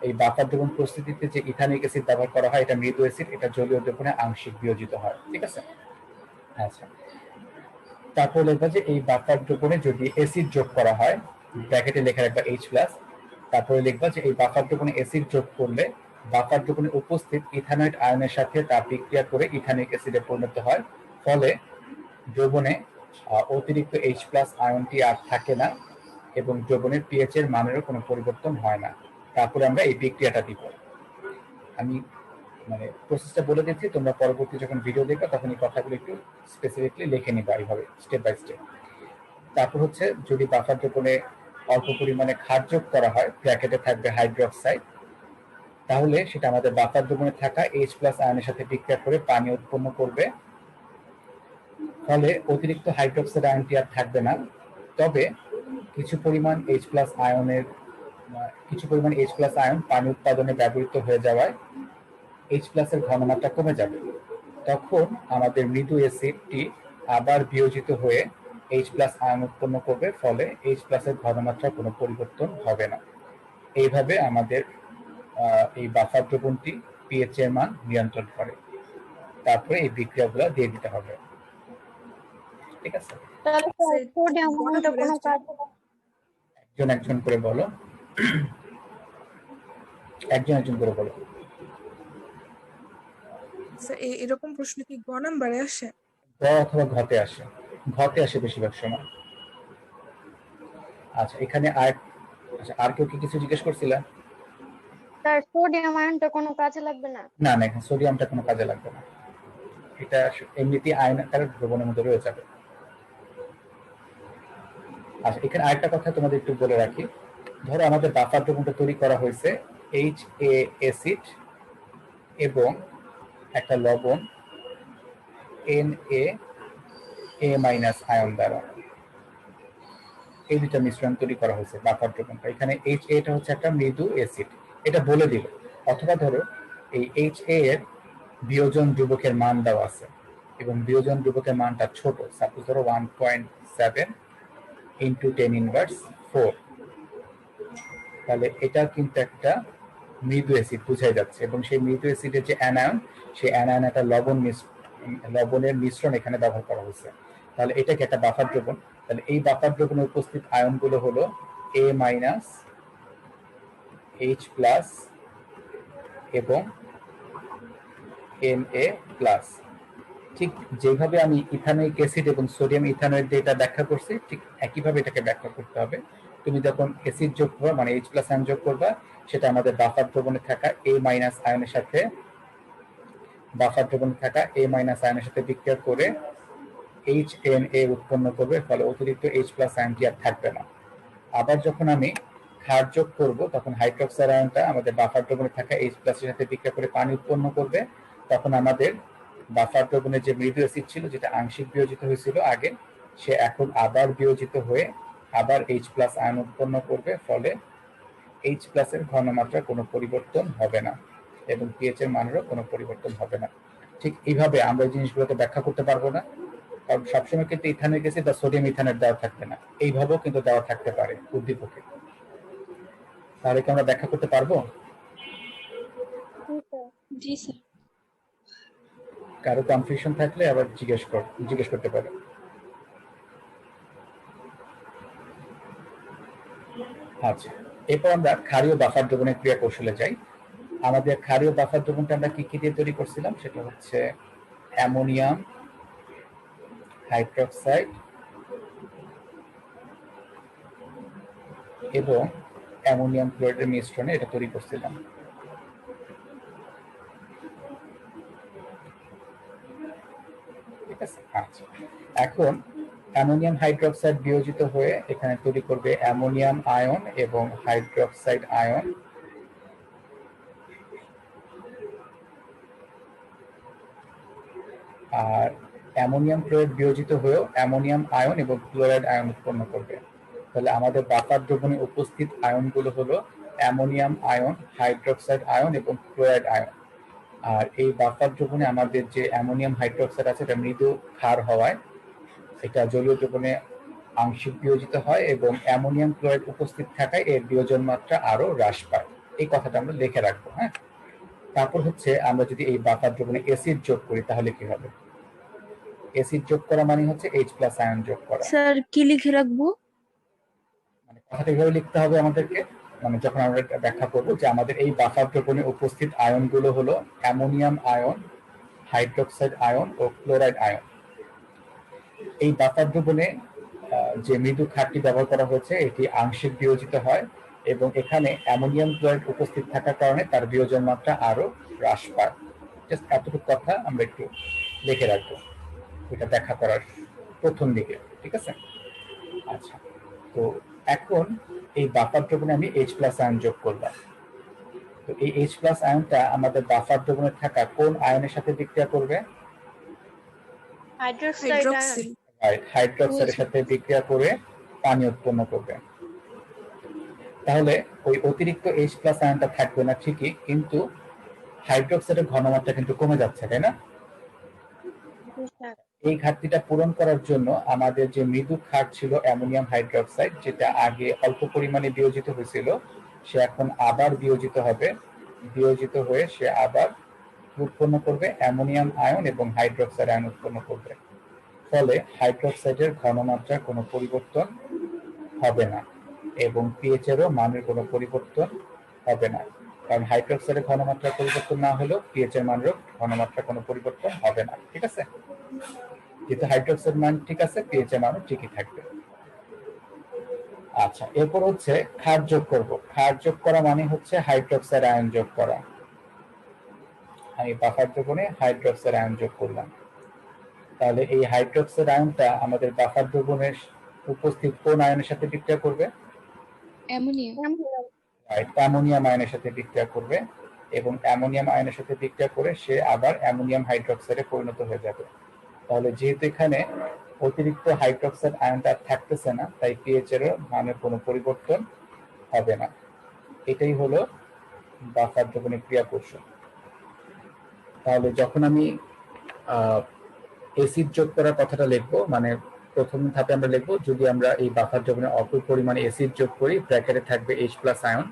S1: এই বাফার দ্রবণ প্রস্তুতিতে যে ইথানিক অ্যাসিড ব্যবহার করা হয় এটা মৃদু অ্যাসিড, এটা জলীয় দ্রবণে আংশিক বিয়োজিত হয়। ঠিক আছে? আচ্ছা, তারপর লিখবা যে এই বাফার দ্রবণে যদি অ্যাসিড যোগ করা হয়, ব্র্যাকেটে লেখা রাখবা H+, তারপরে লিখবা যে এই বাফার দ্রবণে অ্যাসিড যোগ করলে বাফার দ্রবণে উপস্থিত ইথানয়েড আয়নের সাথে তা বিক্রিয়া করে ইথানিক অ্যাসিডে পরিণত হয়, ফলে দ্রবণে অতিরিক্ত H+ আয়নটি আর থাকে না এবং দ্রবণের পিএইচ এর মানেরও কোনো পরিবর্তন হয় না। তারপরে আমরা এই বিক্রিয়াটা দিব। আমি মানে প্রসেসটা বলে দিচ্ছি, তোমরা পরবর্তী যখন ভিডিও দেখবে তখন এই কথাগুলো একটু স্পেসিফিকলি লিখে নিবা এইভাবে স্টেপ বাই স্টেপ। তারপর হচ্ছে যদি বাফার দ্রবণে অল্প পরিমাণে ক্ষার যোগ করা হয়, ব্র্যাকেটে থাকবে হাইড্রোক্সাইড, তাহলে সেটা আমাদের বাফার দ্রবণে থাকা H+ আয়নের সাথে বিক্রিয়া করে পানি উৎপন্ন করবে, ফলে অতিরিক্ত হাইড্রোক্সাইড আয়নটি আর থাকবে না। তবে কিছু পরিমাণ H+ আয়ন পানি উৎপাদনে ব্যবহৃত হয়ে যাওয়ায় H+ এর ঘনমাত্রা কমে যাবে। তখন আমাদের মৃদু অ্যাসিডটি আবার বিয়োজিত হয়ে H+ আয়ন উৎপন্ন করবে, ফলে H+ এর ঘনমাত্রা কোনো পরিবর্তন হবে না। এইভাবে আমাদের এই বাফার দ্রবণটি পিএইচ এর মান নিয়ন্ত্রণ করে। তারপরে এই বিক্রিয়াগুলো দিয়ে দিতে হবে। ঠিক আছে?
S4: তাহলে
S3: স্যার এটা কি
S4: সোডিয়াম
S3: গ
S4: আয়নটা
S3: নাম্বারে
S4: কোনো
S3: আসছে?
S4: কাজে
S1: একজন একজন করে বলো। একজন একজন করে বলো।
S3: স্যার এরকম প্রশ্ন কি গ নাম্বারে আসে?
S1: গ অথবা ঘতে আসে, ঘতে আসে বেশিরভাগ সময়। আচ্ছা, এখানে আর কেউ কি কিছু জিজ্ঞেস করছিলা?
S4: তার সোডিয়াম আয়নটা কোনো কাজে লাগবে না?
S1: না না, এখানে সোডিয়ামটা কোনো কাজে লাগবে না, এটা এমনিতেই আয়ন আকারে দ্রবণের মধ্যে রয়ে যাবে। আচ্ছা, এখানে আরেকটা কথা তোমাদের একটু বলে রাখি। ধরো আমাদের বাফার দ্রবণটা তৈরি করা হয়েছে HA অ্যাসিড এবং একটা লবণ Na আয়ন দ্বারা, এই দুটা মিশ্রণ তৈরি করা হয়েছে বাফার দ্রবণটা। এখানে HA টা হচ্ছে একটা মৃদু অ্যাসিড, এটা বলে দিল। অথবা ধরো এই HA এর বিয়োজন ধ্রুবকের মান দেওয়া আছে এবং বিয়োজন ধ্রুবকের মানটা ছোট, সাপোজ ধরো 1.7 ইন্টু 10⁻⁴, তাহলে এটা কিন্তু একটা মৃদু অ্যাসিড বোঝাই যাচ্ছে। এবং সেই মৃদু অ্যাসিডের যে অ্যানায়ন, সেই অ্যানায়ন একটা লবণের মিশ্রণ এখানে ব্যবহার করা হয়েছে, তাহলে এটাকে একটা বাফার দ্রবণ। তাহলে এই বাফার দ্রবণে উপস্থিত আয়নগুলো হলো A-, H+ এবং Na+। ঠিক যেভাবে আমি ইথানোয়িক অ্যাসিড এবং সোডিয়াম ইথানয়েড দিয়ে এটা ব্যাখ্যা করছি, ঠিক একইভাবে এটাকে ব্যাখ্যা করতে হবে। তুমি যখন অ্যাসিড যোগ করবা, মানে H+ আয়ন যোগ করবা, সেটা আমাদের বাফার দ্রবণে থাকা A- আয়নের সাথে বিক্রিয়া করে HNA উৎপন্ন করবে, ফলে অতিরিক্ত H+ আয়নটি আর থাকবে না। আবার যখন আমি ক্ষার যোগ করব, তখন হাইড্রোক্সাইড আয়নটা আমাদের বাফার দ্রবণে থাকা H+ এর সাথে বিক্রিয়া করে পানি উৎপন্ন করবে, তখন আমাদের বাফার দ্রবণে যে মৃদু অ্যাসিড ছিল, যেটা আংশিক বিয়োজিত হয়েছিল আগে, সে এখন আবার বিয়োজিত হয়ে আবার H+ আয়ন উৎপন্ন করবে, ফলে H+ এর ঘনমাত্রা কোনো পরিবর্তন হবে না এবং পিএইচ এর মানেরও কোনো পরিবর্তন হবে না। ঠিক এইভাবে আমরা এই জিনিসগুলোকে ব্যাখ্যা করতে পারবো না, কারণ সবসময় কিন্তু ইথানিক অ্যাসিড বা সোডিয়াম ইথানয়েড দেওয়া থাকবে না, এইভাবেও কিন্তু দেওয়া থাকতে পারে উদ্দীপকে। তাহলে কি আমরা ব্যাখ্যা করতে পারবো?
S4: জি স্যার।
S1: কারো কনফিউশন থাকলে আবার জিজ্ঞেস করতে পারে। আচ্ছা, এরপর আমরা ক্ষারীয় বাফার দ্রবণের ক্রিয়া কৌশলে যাই। আমাদের ক্ষারীয় বাফার দ্রবণটা আমরা কি দিয়ে তৈরি করছিলাম, সেটা হচ্ছে অ্যামোনিয়াম হাইড্রোক্সাইড এবং অ্যামোনিয়াম ক্লোরাইডের মিশ্রণে এটা তৈরি করছিলাম। ঠিক আছে? আচ্ছা, এখন অ্যামোনিয়াম হাইড্রোক্সাইড বিয়োজিত হয়ে এখানে তৈরি করবে অ্যামোনিয়াম আয়ন এবং হাইড্রোক্সাইড আয়ন। আর অ্যামোনিয়াম ক্লোরাইড বিয়োজিত হয়েও অ্যামোনিয়াম আয়ন এবং ক্লোরাইড আয়ন উৎপন্ন করবে। তাহলে আমাদের বাফার দ্রবণে উপস্থিত আয়নগুলো হলো অ্যামোনিয়াম আয়ন, হাইড্রোক্সাইড আয়ন এবং ক্লোরাইড আয়ন। আর এই বাফার দ্রবণে আমাদের যে অ্যামোনিয়াম হাইড্রোক্সাইড আছে এটা মৃদু ক্ষার হওয়ায় এটা জলীয় দ্রবণে আংশিক বিয়োজিত হয় এবং অ্যামোনিয়াম ক্লোরাইড উপস্থিত থাকায় এর বিয়োজন মাত্রা আরো হ্রাস পায়। এই কথাটা আমরা লিখে রাখবো। হ্যাঁ, তারপর হচ্ছে আমরা যদি এই বাফার দ্রবণে অ্যাসিড যোগ করি তাহলে কি হবে? অ্যাসিড যোগ করা মানে হচ্ছে H+ আয়ন যোগ করা।
S2: স্যার কি লিখে রাখবো?
S1: মানে কথাটা এইভাবে লিখতে হবে আমাদেরকে, মানে যখন আমরা এটা ব্যাখ্যা করবো যে আমাদের এই বাফার দ্রবণে উপস্থিত আয়নগুলো হলো অ্যামোনিয়াম আয়ন, হাইড্রোক্সাইড আয়ন ও ক্লোরাইড আয়ন। এই বাফার দ্রবণে যে মৃদু ক্ষারটি ব্যবহার করা হয়েছে এটি আংশিক বিয়োজিত হয় এবং এখানে অ্যামোনিয়াম ক্লোরাইড উপস্থিত থাকার কারণে তার বিয়োজন মাত্রা আরো হ্রাস পায়। জাস্ট এতটুকু কথা আমরা একটু লিখে রাখবো এটা ব্যাখ্যা করার প্রথম দিকে, ঠিক আছে? আচ্ছা, তো এখন এই বাফার দ্রবণে আমি H+ আয়ন যোগ করলাম। তো এই H+ আয়নটা আমাদের বাফার দ্রবণে থাকা কোন আয়নের সাথে বিক্রিয়া করবে?
S4: Hydroxide
S3: hydroxyl.
S1: হাইড্রোক্সাইডের সাথে বিক্রিয়া করে পানি উৎপন্ন করবে। তাহলে ওই অতিরিক্ত H+ আয়নটা থাকবে না ঠিকই, কিন্তু হাইড্রোক্সাইডের ঘনমাত্রা কিন্তু কমে যাচ্ছে, তাই না? এই ঘাটতিটা পূরণ করার জন্য আমাদের যে মৃদু ক্ষার ছিল অ্যামোনিয়াম হাইড্রোক্সাইড, যেটা আগে অল্প পরিমাণে বিয়োজিত হয়েছিল, সে এখন আবার বিয়োজিত হবে। বিয়োজিত হয়ে সে আবার উৎপন্ন করবে অ্যামোনিয়াম আয়ন এবং হাইড্রোক্সাইড আয়ন উৎপন্ন করবে। ফলে হাইড্রোক্সাইডের ঘনমাত্রার কোনো পরিবর্তন হবে না এবং পিএইচ এরও মানের কোনো পরিবর্তন হবে না, কারণ হাইড্রোক্সাইডের ঘনমাত্রার পরিবর্তন না হলেও পিএইচ এর মানেরও ঘনমাত্রা কোনো পরিবর্তন হবে না, ঠিক আছে? যেহেতু হাইড্রোক্সাইড মান ঠিক আছে, পিএইচ এর মানও ঠিকই থাকবে। আচ্ছা, এরপর হচ্ছে ক্ষার যোগ করব। ক্ষার যোগ করা মানে হচ্ছে হাইড্রোক্সাইড আয়ন যোগ করা। আমি বাফার দ্রবণে হাইড্রোক্সাইড আয়ন যোগ করলাম। তাহলে এই হাইড্রোক্সাইড আয়নটা আমাদের বাফার দ্রবণের উপস্থিত কোন আয়নের সাথে বিক্রিয়া করবে?
S2: অ্যামোনিয়াম।
S1: অ্যামোনিয়াম আয়নের সাথে বিক্রিয়া করবে এবং অ্যামোনিয়াম আয়নের সাথে বিক্রিয়া করে সে আবার অ্যামোনিয়াম হাইড্রোক্সাইডে পরিণত হয়ে যাবে। তাহলে যেহেতু এখানে অতিরিক্ত হাইড্রোক্সাইড আয়নটা থাকতেছে না, তাই পিএইচ এর মানের কোনো পরিবর্তন হবে না। এটাই হলো বাফার দ্রবণের ক্রিয়া কৌশল। তাহলে যখন আমি অ্যাসিড যোগ করার কথাটা লিখবো, মানে প্রথম ধাপে আমরা লিখবো যদি আমরা এই বাফার দ্রবণে অল্প পরিমাণে অ্যাসিড যোগ করি, ব্র্যাকেটে থাকবে H+ আয়ন,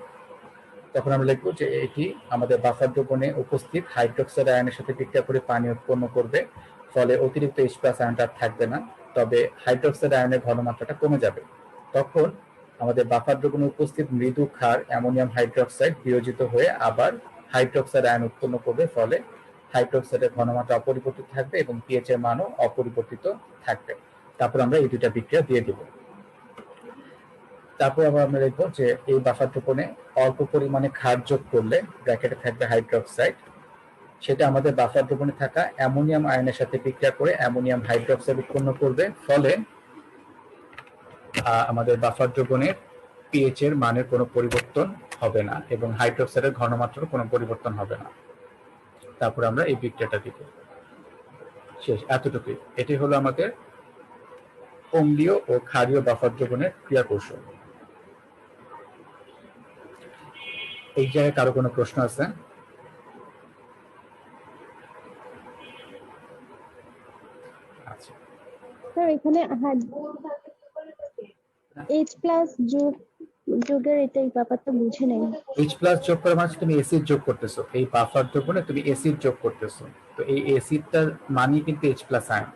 S1: তখন আমরা লিখবো যে এটি আমাদের বাফার দ্রবণে উপস্থিত হাইড্রোক্সাইড আয়নের সাথে বিক্রিয়া করে পানি উৎপন্ন করবে। ফলে অতিরিক্ত H+ আয়নটা থাকবে না, তবে হাইড্রোক্সাইড আয়নের ঘনমাত্রাটা কমে যাবে। তখন আমাদের বাফার দ্রবণে উপস্থিত মৃদু ক্ষার অ্যামোনিয়াম হাইড্রোক্সাইড বিয়োজিত হয়ে আবার হাইড্রোক্সাইড আয়ন উৎপন্ন করবে। ফলে হাইড্রোক্সাইডের ঘনমাত্রা অপরিবর্তিত থাকবে এবং পিএইচ এর মানও অপরিবর্তিত থাকবে। তারপর আমরা এই দুইটা বিক্রিয়া দিয়ে দিব। তারপর আবার আমরা লিখবো যে এই বাফার দ্রবণে অল্প পরিমাণে ক্ষার যোগ করলে, ব্র্যাকেটে থাকবে হাইড্রোক্সাইড, সেটা আমাদের বাফার দ্রবণে থাকা অ্যামোনিয়াম আয়নের সাথে বিক্রিয়া করে অ্যামোনিয়াম হাইড্রোক্সাইড উৎপন্ন করবে। ফলে আমাদের বাফার দ্রবণের পিএইচ এর মানের কোনো পরিবর্তন হবে না এবং হাইড্রোক্সাইডের ঘনমাত্রার কোনো পরিবর্তন হবে না। তারপর আমরা এই বিক্রিয়াটা দিব। শেষ, এতটুকুই। এটি হলো আমাদের অম্লীয় ও ক্ষারীয় বাফার দ্রবণের ক্রিয়া কৌশল। এই জায়গায় কারো কোনো প্রশ্ন আছে? আচ্ছা,
S2: স্যার এখানে H+ যোগের এটাই ব্যাপারটা বুঝে নেই।
S1: H+ যোগ করা মানে তুমি অ্যাসিড যোগ করতেছো, এই বাফার দ্রবণে তুমি অ্যাসিড যোগ করতেছো। তো এই অ্যাসিডটার মানই কিন্তু H+ আয়ন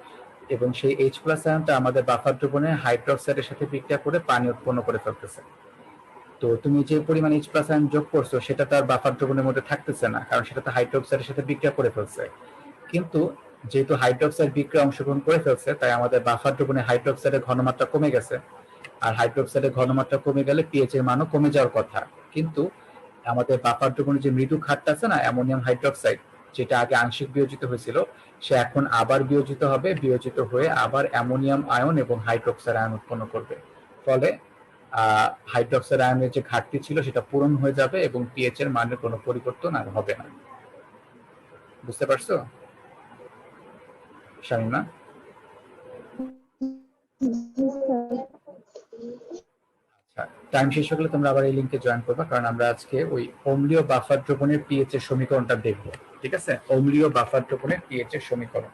S1: এবং সেই H+ আয়নটা আমাদের বাফার দ্রবণে হাইড্রোক্সাইডের সাথে বিক্রিয়া করে পানি উৎপন্ন করে ফেলতেছে। তো তুমি যে পরিমাণ H+ আয়ন যোগ করছো সেটা তার বাফার দ্রবণের মধ্যে থাকতেছে না, কারণ সেটা তো হাইড্রোক্সাইডের সাথে বিক্রিয়া করে ফেলছে। কিন্তু যেহেতু হাইড্রোক্সাইড বিক্রিয়া অংশগ্রহণ করে ফেলছে, তাই আমাদের বাফার দ্রবণে হাইড্রোক্সাইডের ঘনমাত্রা কমে গেছে। আর হাইড্রোক্সাইডের ঘনমাত্রা কমে গেলে পিএইচ এর মানও কমে যাওয়ার কথা। কিন্তু আমাদের বাফার দ্রবণে যে মৃদু ক্ষারটা আছে না, অ্যামোনিয়াম হাইড্রোক্সাইড, যেটা আগে আংশিক বিয়োজিত হয়েছিল, সে এখন আবার বিয়োজিত হবে। বিয়োজিত হয়ে আবার অ্যামোনিয়াম আয়ন এবং হাইড্রোক্সাইড আয়ন উৎপন্ন করবে। ফলে হাইড্রোক্সাইড আয়নের যে ঘাটতি ছিল সেটা পূরণ হয়ে যাবে এবং পিএইচ এর মানের কোনো পরিবর্তন আর হবে না। বুঝতে পারছো শামিমা? আচ্ছা, টাইম শেষ হলে তোমরা আবার এই লিংকে জয়েন করবা, কারণ আমরা আজকে ওই অম্লীয় বাফার দ্রবণের পিএইচ এর সমীকরণটা দেখব। ঠিক আছে, অম্লীয় বাফার দ্রবণের পিএইচ এর সমীকরণ,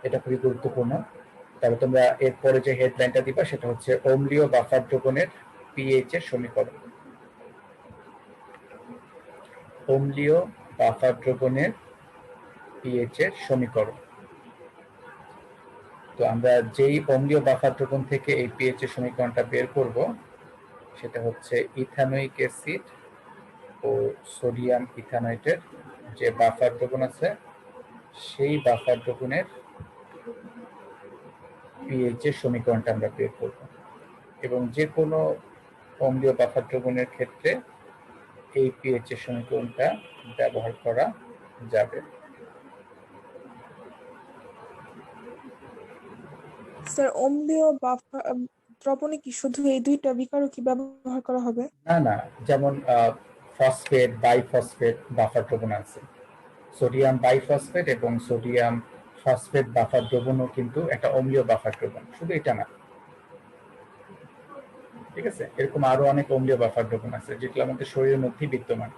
S1: এটা খুবই গুরুত্বপূর্ণ। তাহলে তোমরা এরপরে যে হেডলাইনটা দিবা সেটা হচ্ছে অম্লীয় বাফার দ্রবণের পিএইচ এর সমীকরণ। অম্লীয় বাফার দ্রবণের পিএইচ এর সমীকরণ। তো আমরা যেই অম্লীয় বাফার দ্রবণ থেকে এই পিএইচ এর সমীকরণটা বের করব সেটা হচ্ছে ইথানোয়িক অ্যাসিড ও সোডিয়াম ইথানয়েটের যে বাফার দ্রবণ আছে সেই বাফার দ্রবণের পিএইচ এর সমীকরণটা আমরা বের করব, এবং যে কোনো অম্লীয় বাফার দ্রবণের ক্ষেত্রে এই পিএইচ এর সমীকরণটা ব্যবহার করা যাবে।
S3: স্যার অম্লীয় দ্রবণে কি শুধু এই দুইটা বিকারও কি ব্যবহার করা হবে?
S1: না না, যেমন ফসফেট, বাইফসফেট বাফার দ্রবণ আছে, সোডিয়াম বাইফসফেট এবং সোডিয়াম ফসফেট বাফার দ্রবণও কিন্তু একটা অম্লীয় বাফার দ্রবণ, শুধু এটা না। ঠিক আছে, এরকম আরো অনেক অম্লীয় বাফার দ্রবণ আছে যেগুলো আমাদের শরীরের মধ্যেই বিদ্যমান।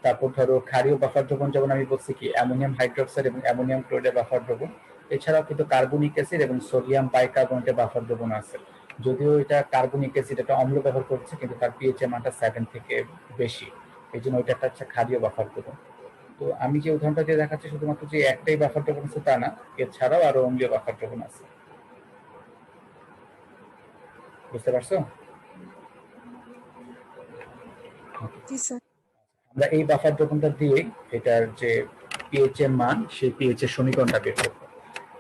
S1: তারপর ধরো ক্ষারীয় বাফার দ্রবণ, যেমন আমি বলছি কি অ্যামোনিয়াম হাইড্রোক্সাইড এবং অ্যামোনিয়াম ক্লোরাইডের বাফার দ্রবণ। এছাড়াও কিন্তু কার্বনিক অ্যাসিড এবং সোডিয়াম বাইকার্বনেটের বাফার দ্রবণ আছে। যদিও এটা কার্বনিক অ্যাসিড, এটা অম্ল ব্যবহার করছে, কিন্তু তার পিএইচ এর মানটা 7 থেকে বেশি, এই জন্য ওইটা একটা হচ্ছে ক্ষারীয় বাফার দ্রবণ। তো আমি যে উদাহরণটা দিয়ে দেখাচ্ছি শুধুমাত্র যে একটাই বাফার দ্রবণ আছে তা না, এছাড়াও আরো অম্লীয় বাফার দ্রবণ আছে। বুঝতে পারছো?
S3: জি স্যার।
S1: আমরা এই বাফার দ্রবণটা দিয়ে এটার যে পিএইচ এর মান সেই পিএইচ এর সমীকরণটা বের করব।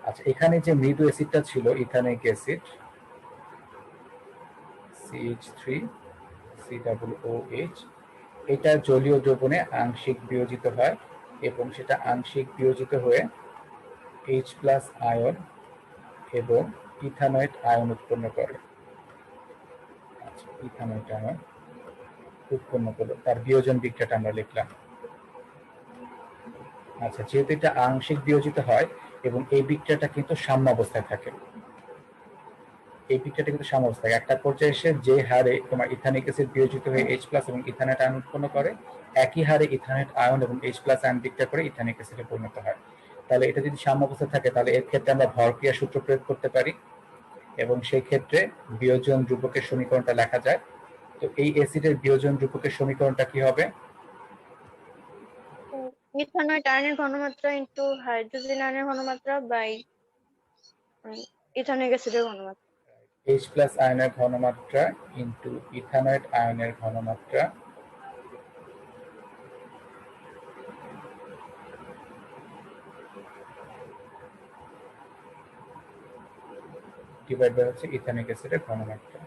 S1: আচ্ছা, এখানে যে মৃদু অ্যাসিডটা ছিল ইথানোয়িক অ্যাসিড CH3COOH, এটা জলীয় দ্রবণে আংশিক বিয়োজিত হয় এবং সেটা আংশিক বিয়োজিত হয়ে H+ আয়ন এবং ইথানয়েট আয়ন উৎপন্ন করে। আচ্ছা, ইথানয়েট আয়ন উৎপন্ন করলো, তার বিয়োজন বিক্রিয়াটা আমরা লিখলাম। আচ্ছা, যেহেতু এটা আংশিক বিয়োজিত হয় এবং এই বিক্রিয়াটা কিন্তু সাম্য অবস্থায় থাকে, এই বিক্রিয়াটা কিন্তু সাম্য অবস্থায় একটা পর্যায়ে এসে যে হারে তোমার ইথানিক অ্যাসিড বিয়োজিত হয়ে H+ এবং ইথানয়েট আয়ন উৎপন্ন করে, একই হারে ইথানয়েট আয়ন এবং H+ আয়ন বিক্রিয়া করে ইথানিক অ্যাসিডে পরিণত হয়। তাহলে এটা যদি সাম্য অবস্থায় থাকে তাহলে এর ক্ষেত্রে আমরা ভরক্রিয়া সূত্র প্রয়োগ করতে পারি এবং সেই ক্ষেত্রে বিয়োজন ধ্রুবকের সমীকরণটা লেখা যায়। তো এই অ্যাসিডের বিয়োজন ধ্রুবকের সমীকরণটা কি হবে?
S4: ইথানয়েট আয়নের ঘনমাত্রা ইনটু হাইড্রোজেন আয়নের ঘনমাত্রা বাই ইথানিক অ্যাসিডের ঘনমাত্রা।
S1: H+ আয়নের ঘনমাত্রা ইনটু ইথানয়েট আয়নের ঘনমাত্রা ডিভাইড বাই হচ্ছে ইথানিক অ্যাসিডের ঘনমাত্রা।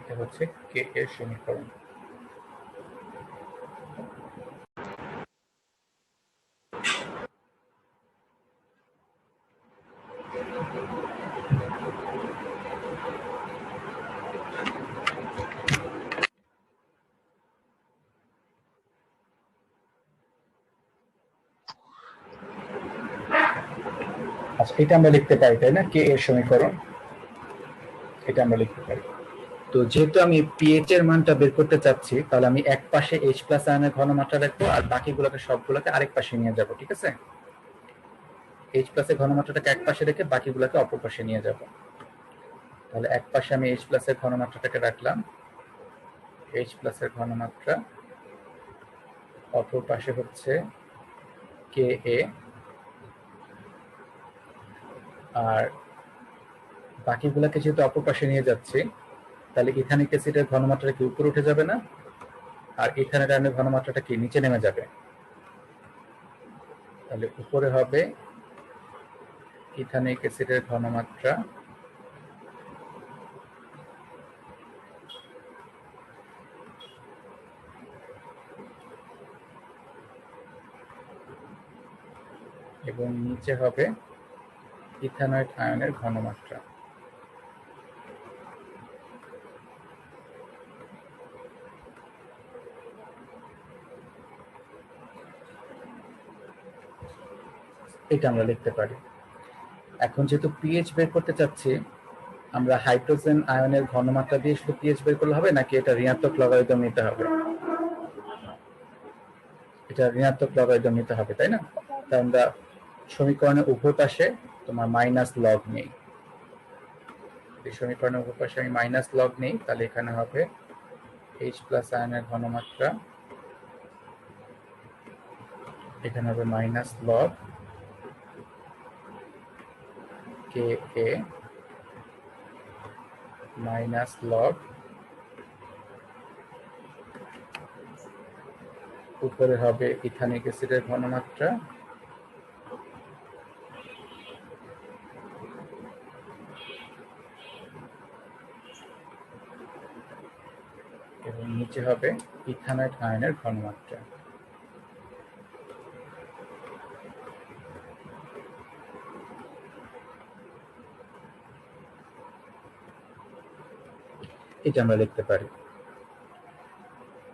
S1: এটা হচ্ছে কে এর সমীকরণ। আচ্ছা, এটা আমরা লিখতে পারি তাই না, কে এর সমীকরণ, এটা আমরা লিখতে পারি। তো যেহেতু আমি পিএইচ এর মানটা বের করতে চাচ্ছি, তাহলে আমি এক পাশে H+ আয়নের ঘনমাত্রা রাখবো আর বাকিগুলোকে সবগুলোকে আরেক পাশে নিয়ে যাব। ঠিক আছে, H+ এর ঘনমাত্রাটাকে এক পাশে রেখে বাকিগুলোকে অপর পাশে নিয়ে যাব। তাহলে এক পাশে আমি H+ এর ঘনমাত্রাটাকে রাখলাম, H+ এর ঘনমাত্রা, অপর পাশে হচ্ছে কে এ, আর বাকিগুলোকে যেহেতু অপর পাশে নিয়ে যাচ্ছি তাহলে ইথানিক অ্যাসিডের ঘনমাত্রাটা কি উপরে উঠে যাবে না, আর ইথানয়েট আয়নের ঘনমাত্রাটা কি নিচে নেমে যাবে। তাহলে উপরে হবে ইথানিক অ্যাসিডের ঘনমাত্রা এবং নিচে হবে ইথানয়েট আয়নের ঘনমাত্রা। এটা আমরা লিখতে পারি। এখন যেহেতু পিএইচ বের করতে চাচ্ছি আমরা হাইড্রোজেন আয়নের ঘনমাত্রা দিয়ে শুধু পিএইচ বের করলে হবে, নাকি এটা ঋণাত্মক লগারিদম নিতে হবে? এটা ঋণাত্মক লগারিদম নিতে হবে, তাই না? তাই আমরা সমীকরণের উভয় পাশে তোমার মাইনাস লগ নেই। এই সমীকরণের উভয় পাশে আমি মাইনাস লগ নেই, তাহলে এখানে হবে H প্লাস আয়নের ঘনমাত্রা, এখানে হবে মাইনাস লগ কে এ মাইনাস লগ, উপরে হবে ইথানিক অ্যাসিডের ঘনমাত্রা, এবং নিচে হবে ইথানয়েড আয়নের ঘনমাত্রা। এটা আমরা লিখতে পারি।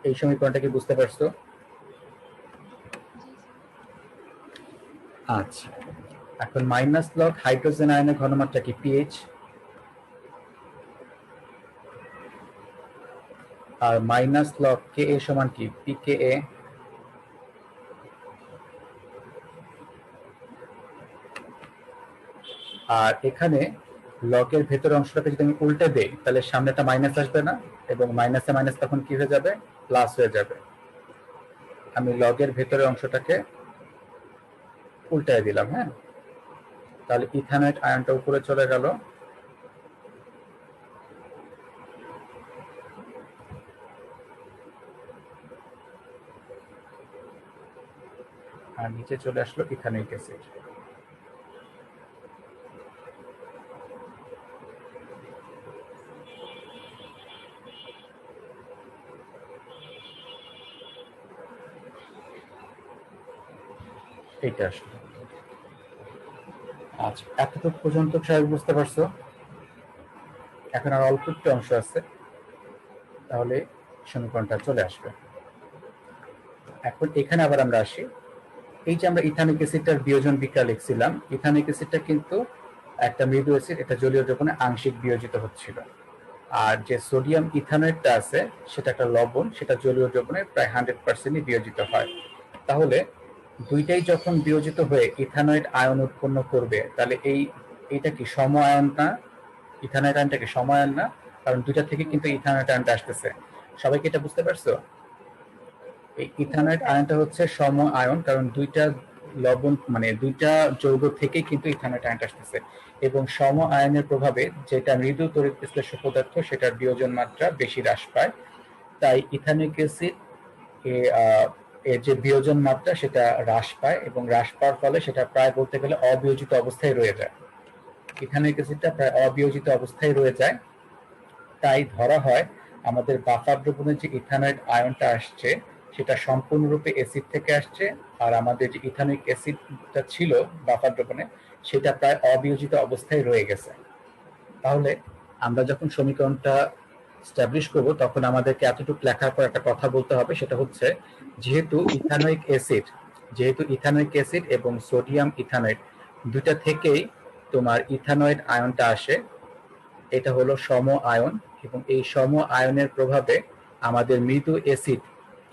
S1: এই সমীকরণটা কি বুঝতে পারছো? আচ্ছা, এখন মাইনাস লগ হাইড্রোজেন আয়নের ঘনমাত্রা কি পিএইচ, আর মাইনাস লগ কে এ সমান কি পিকেএ, আর এখানে লগের ভেতরের অংশটাকে যদি আমি উল্টে দেই তাহলে সামনেটা মাইনাস আসবে না, এবং মাইনাসে মাইনাস তখন কি হয়ে যাবে, প্লাস হয়ে যাবে। আমি লগের ভেতরের অংশটাকে উল্টায় দিলাম, হ্যাঁ, তাহলে ইথানয়েড আয়নটা উপরে চলে গেল, আর নিচে চলে আসলো ইথানিক অ্যাসিড। এইটা আসলো। আচ্ছা, এতটুকু পর্যন্ত সবাই বুঝতে পারছো? এখন আর অল্প একটু অংশ আছে, তাহলে সমীকরণটা চলে আসবে। এখন এখানে আবার আমরা আসি, এই যে আমরা ইথানিক অ্যাসিডটার বিয়োজন বিক্রিয়া লিখছিলাম, ইথানিক অ্যাসিডটা কিন্তু একটা মৃদু অ্যাসিড, এটা জলীয় দ্রবণে আংশিক বিয়োজিত হচ্ছিল। আর যে সোডিয়াম ইথানয়েডটা আছে সেটা একটা লবণ, সেটা জলীয় দ্রবণে প্রায় 100%ই বিয়োজিত হয়। তাহলে দুইটাই যখন বিয়োজিত হয়ে ইথানয়েড আয়ন উৎপন্ন করবে, তাহলে এইটা কি সম আয়ন না? ইথানয়েড আয়নটা কি সম আয়ন না? কারণ দুইটা থেকে কিন্তু ইথানয়েড আয়নটা আসতেছে। সবাই কি এটা বুঝতে পারছো? এই ইথানয়েড আয়নটা হচ্ছে সম আয়ন, কারণ দুইটা লবণ মানে দুইটা যৌগ থেকে কিন্তু ইথানয়েড আয়নটা আসতেছে, এবং সম আয়নের প্রভাবে যেটা মৃদু তড়িৎ বিশ্লেষ্য পদার্থ সেটার বিয়োজন মাত্রা বেশি হ্রাস পায়। তাই ইথানিক অ্যাসিড এর যে বিয়োজন মাত্রা সেটা হ্রাস পায়, এবং হ্রাস পাওয়ার ফলে সেটা প্রায় বলতে গেলে অবিয়োজিত অবস্থায় রয়ে যায়। ইথানিক অ্যাসিডটা প্রায় অবিয়োজিত অবস্থায় রয়ে যায়। তাই ধরা হয় আমাদের বাফার দ্রবণে যে ইথানয়েড আয়নটা আসছে সেটা সম্পূর্ণরূপে অ্যাসিড থেকে আসছে, আর আমাদের যে ইথানিক অ্যাসিডটা ছিল বাফার দ্রবণে সেটা প্রায় অবিয়োজিত অবস্থায় রয়ে গেছে। তাহলে আমরা যখন সমীকরণটা স্ট্যাবলিশ করব তখন আমাদেরকে এতটুকু লেখার পর একটা কথা বলতে হবে, সেটা হচ্ছে যেহেতু ইথানোয়িক অ্যাসিড এবং সোডিয়াম ইথানয়েড দুইটা থেকেই তোমার ইথানয়েড আয়নটা আসে, এটা হলো সম আয়ন, এবং এই সম আয়নের প্রভাবে আমাদের মৃদু অ্যাসিড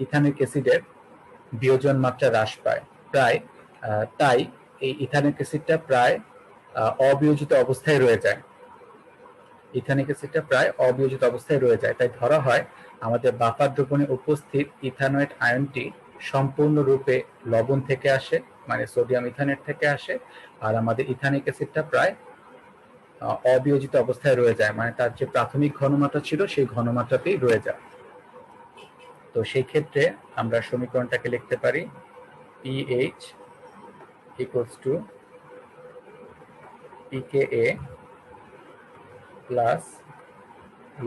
S1: ইথানিক অ্যাসিডের বিয়োজন মাত্রা হ্রাস পায় প্রায়, তাই এই ইথানিক অ্যাসিডটা প্রায় অবিয়োজিত অবস্থায় রয়ে যায়। ইথানিক অ্যাসিডটা প্রায় অবিয়োজিত অবস্থায় রয়ে যায়। তাই ধরা হয় আমাদের বাফার দ্রবণে উপস্থিত ইথানয়েড আয়নটি সম্পূর্ণরূপে লবণ থেকে আসে, মানে সোডিয়াম ইথানয়েড থেকে আসে, আর আমাদের ইথানিক অ্যাসিডটা প্রায় অবিয়োজিত অবস্থায় রয়ে যায়, মানে তার যে প্রাথমিক ঘনমাত্রা ছিল সেই ঘনমাত্রাতেই রয়ে যায়। তো সেই ক্ষেত্রে আমরা সমীকরণটাকে লিখতে পারি pH equals to pKa plus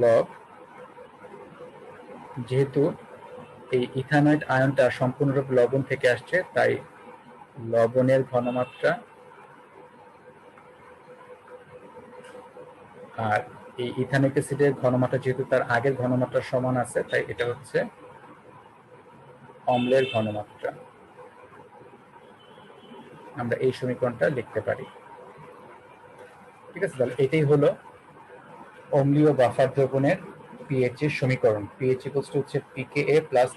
S1: log, যেহেতু এই ইথানয়েড আয়নটা সম্পূর্ণরূপে লবণ থেকে আসছে তাই লবণের ঘনমাত্রা, আর এই ইথানিক অ্যাসিডের ঘনমাত্রা যেহেতু তার আগের ঘনমাত্রার সমান আছে তাই এটা হচ্ছে অম্লের ঘনমাত্রা। আমরা এই সমীকরণটা লিখতে পারি। ঠিক আছে, তাহলে এটাই হলো অম্লীয় বাফার দ্রবণের পিএইচ এর সমীকরণ। পিএইচ ইকুয়ালস টু হচ্ছে পিকেএ প্লাস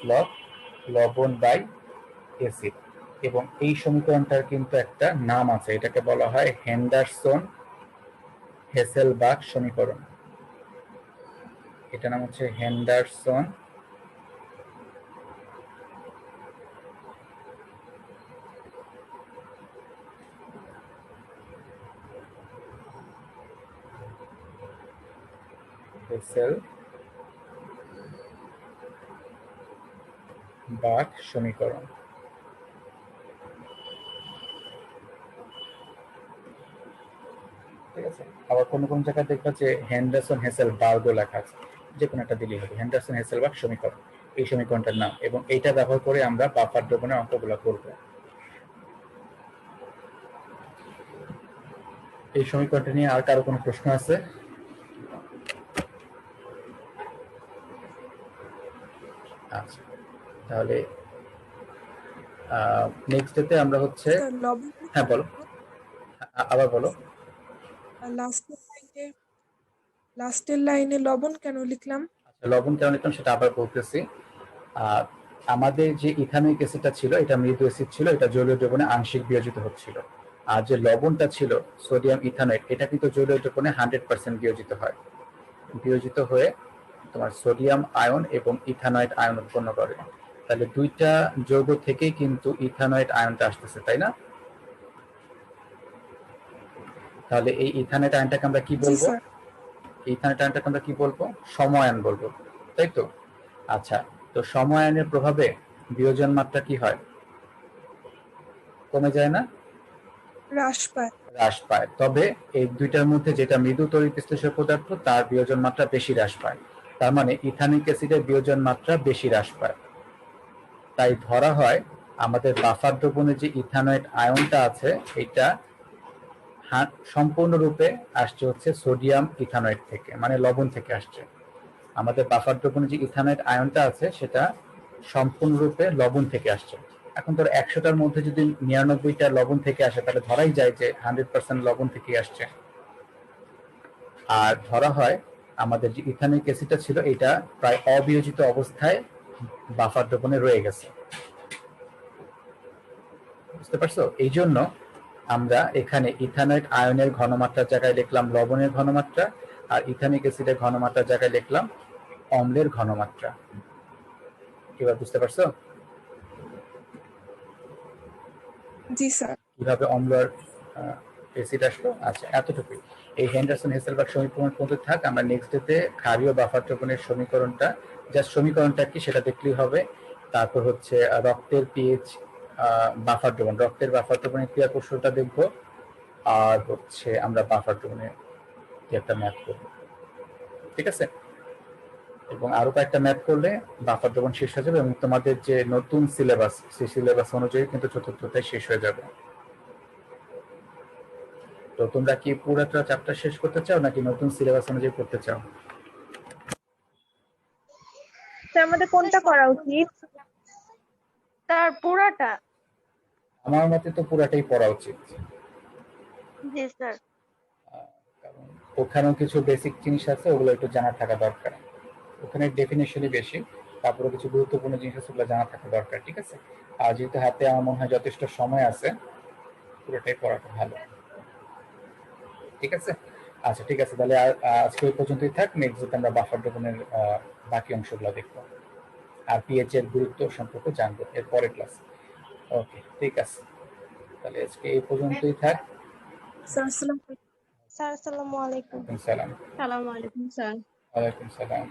S1: লবণ বাই অ্যাসিড। এবং এই সমীকরণটার কিন্তু একটা নাম আছে, এটাকে বলা হয় হেন্ডারসন হেসেলবাখ সমীকরণ। এটা নাম হচ্ছে হেন্ডারসন হেসেলবাখ সমীকরণ। ঠিক আছে, আবার কোন কোন জায়গায় দেখবা যে হেন্ডারসন হেসেলবার্গও লেখা আছে, যে কোনো একটা দিলেই হবে। হেন্ডারসন হেসেলবাখ সমীকরণ এই সমীকরণটার নাম, এবং এইটা ব্যবহার করে আমরা বাফার দ্রবণের অঙ্কগুলো করব। এই সমীকরণটা নিয়ে আর কারো কোনো প্রশ্ন আছে? আচ্ছা, তাহলে নেক্সট ডেতে আমরা হচ্ছে,
S3: স্যার লবণ
S1: হ্যাঁ বলো, আবার বলো।
S3: লাস্টের লাইনে লবণ কেন লিখলাম?
S1: আচ্ছা, লবণ কেন লিখলাম সেটা আবার বলতেছি। আমাদের যে ইথানোয়িক অ্যাসিডটা ছিল এটা মৃদু অ্যাসিড ছিল, এটা জলীয় দ্রবণে আংশিক বিয়োজিত হচ্ছিল। আর যে লবণটা ছিল সোডিয়াম ইথানয়েড, এটা কিন্তু জলীয় দ্রবণে 100% বিয়োজিত হয়। বিয়োজিত হয়ে তোমার সোডিয়াম আয়ন এবং ইথানয়েড আয়ন উৎপন্ন করে। তাহলে দুইটা যৌগ থেকেই কিন্তু ইথানয়েড আয়নটা আসতেছে, তাই না? তাহলে এই ইথানয়েড আয়নটাকে আমরা কি
S3: জি
S1: বলবো?
S3: স্যার।
S1: ইথানয়েড আয়নটাকে আমরা কি বলবো? সমআয়ন বলবো, তাই তো? আচ্ছা, তো সমআয়নের প্রভাবে বিয়োজন মাত্রা কি হয়? কমে যায় না?
S3: হ্রাস পায়।
S1: হ্রাস পায়। তবে এই দুইটার মধ্যে যেটা মৃদু তড়িৎ বিশ্লেষক পদার্থ তার বিয়োজন মাত্রা বেশি হ্রাস পায়। তার মানে ইথানিক অ্যাসিডের বিয়োজন মাত্রা বেশি হ্রাস পায়। তাই ধরা হয় আমাদের বাফার দ্রবণে যে ইথানয়েড আয়নটা আছে এটা সম্পূর্ণরূপে আসছে হচ্ছে সোডিয়াম ইথানয়েড থেকে, মানে লবণ থেকে আসছে। আমাদের বাফার দ্রবণে যে ইথানয়েড আয়নটা আছে সেটা সম্পূর্ণরূপে লবণ থেকে আসছে। এখন ধর 100টার মধ্যে যদি 99টা লবণ থেকে আসে তাহলে ধরাই যায় যে 100% লবণ থেকে আসছে। আর ধরা হয় আমাদের যে ইথানিক অ্যাসিডটা ছিল এটা প্রায় অবিয়োজিত অবস্থায় বাফার দ্রবণে রয়ে গেছে। বুঝতে পারছো? এই জন্য আমরা এখানে ইথানয়েড আয়নের ঘনমাত্রার জায়গায় লিখলাম লবণের ঘনমাত্রা, আর ইথানিক অ্যাসিডের ঘনমাত্রার জায়গায় লিখলাম অম্লের ঘনমাত্রা। এবার বুঝতে পারছো
S3: জি স্যার।
S1: কিভাবে অম্ল আর অ্যাসিড আসলো? আচ্ছা, এতটুকুই। এই হেন্ডারসন হেসেলবাখ সমীকরণ পর্যন্ত থাক। আমরা নেক্সট ডেতে ক্ষারীয় বাফার দ্রবণের সমীকরণটা, জাস্ট সমীকরণটা কি সেটা দেখলেই হবে। তারপর হচ্ছে রক্তের পিএইচ, বাফার দ্রবণ, রক্তের বাফার দ্রবণের ক্রিয়া কৌশলটা দেখবো। আর হচ্ছে আমরা বাফার দ্রবণের কি একটা ম্যাথ করবো, ঠিক আছে? এবং আরো কয়েকটা ম্যাথ করলে বাফার দ্রবণ শেষ হয়ে যাবে, এবং তোমাদের যে নতুন সিলেবাস সেই সিলেবাস অনুযায়ী কিন্তু চতুর্থটাই শেষ হয়ে যাবে। তো তোমরা কি পুরোটা চ্যাপ্টার শেষ করতে চাও নাকি নতুন সিলেবাস অনুযায়ী করতে চাও?
S5: স্যার আমাদের কোনটা করা উচিত?
S4: তার পুরাটা।
S1: আমার মতে তো পুরাটাই পড়া উচিত।
S4: জি স্যার।
S1: কারণ ওখানেও কিছু বেসিক জিনিস আছে, ওগুলো একটু জানা থাকা দরকার। ওখানে ডেফিনেশনই বেশি, তারপরে কিছু গুরুত্বপূর্ণ জিনিস আছে ওগুলো জানা থাকা দরকার, ঠিক আছে? আর যেহেতু হাতে আমার মনে হয় যথেষ্ট সময় আছে, পুরোটাই পড়াটা ভালো, ঠিক আছে? আচ্ছা, ঠিক আছে, তাহলে আজকে ওই পর্যন্তই থাক। নেক্সট আমরা বাফার দ্রবণের বাকি অংশগুলো দেখবো আর পিএইচ এর গুরুত্ব সম্পর্কে জানবো এর পরের ক্লাসে। ওকে, ঠিক আছে, তাহলে আজকে এই পর্যন্তই থাক।
S3: স্যার আসসালামু আলাইকুম।
S2: স্যার আসসালামু আলাইকুম।
S1: সালাম।
S5: সালাম আলাইকুম স্যার।
S1: ওয়ালাইকুম সালাম।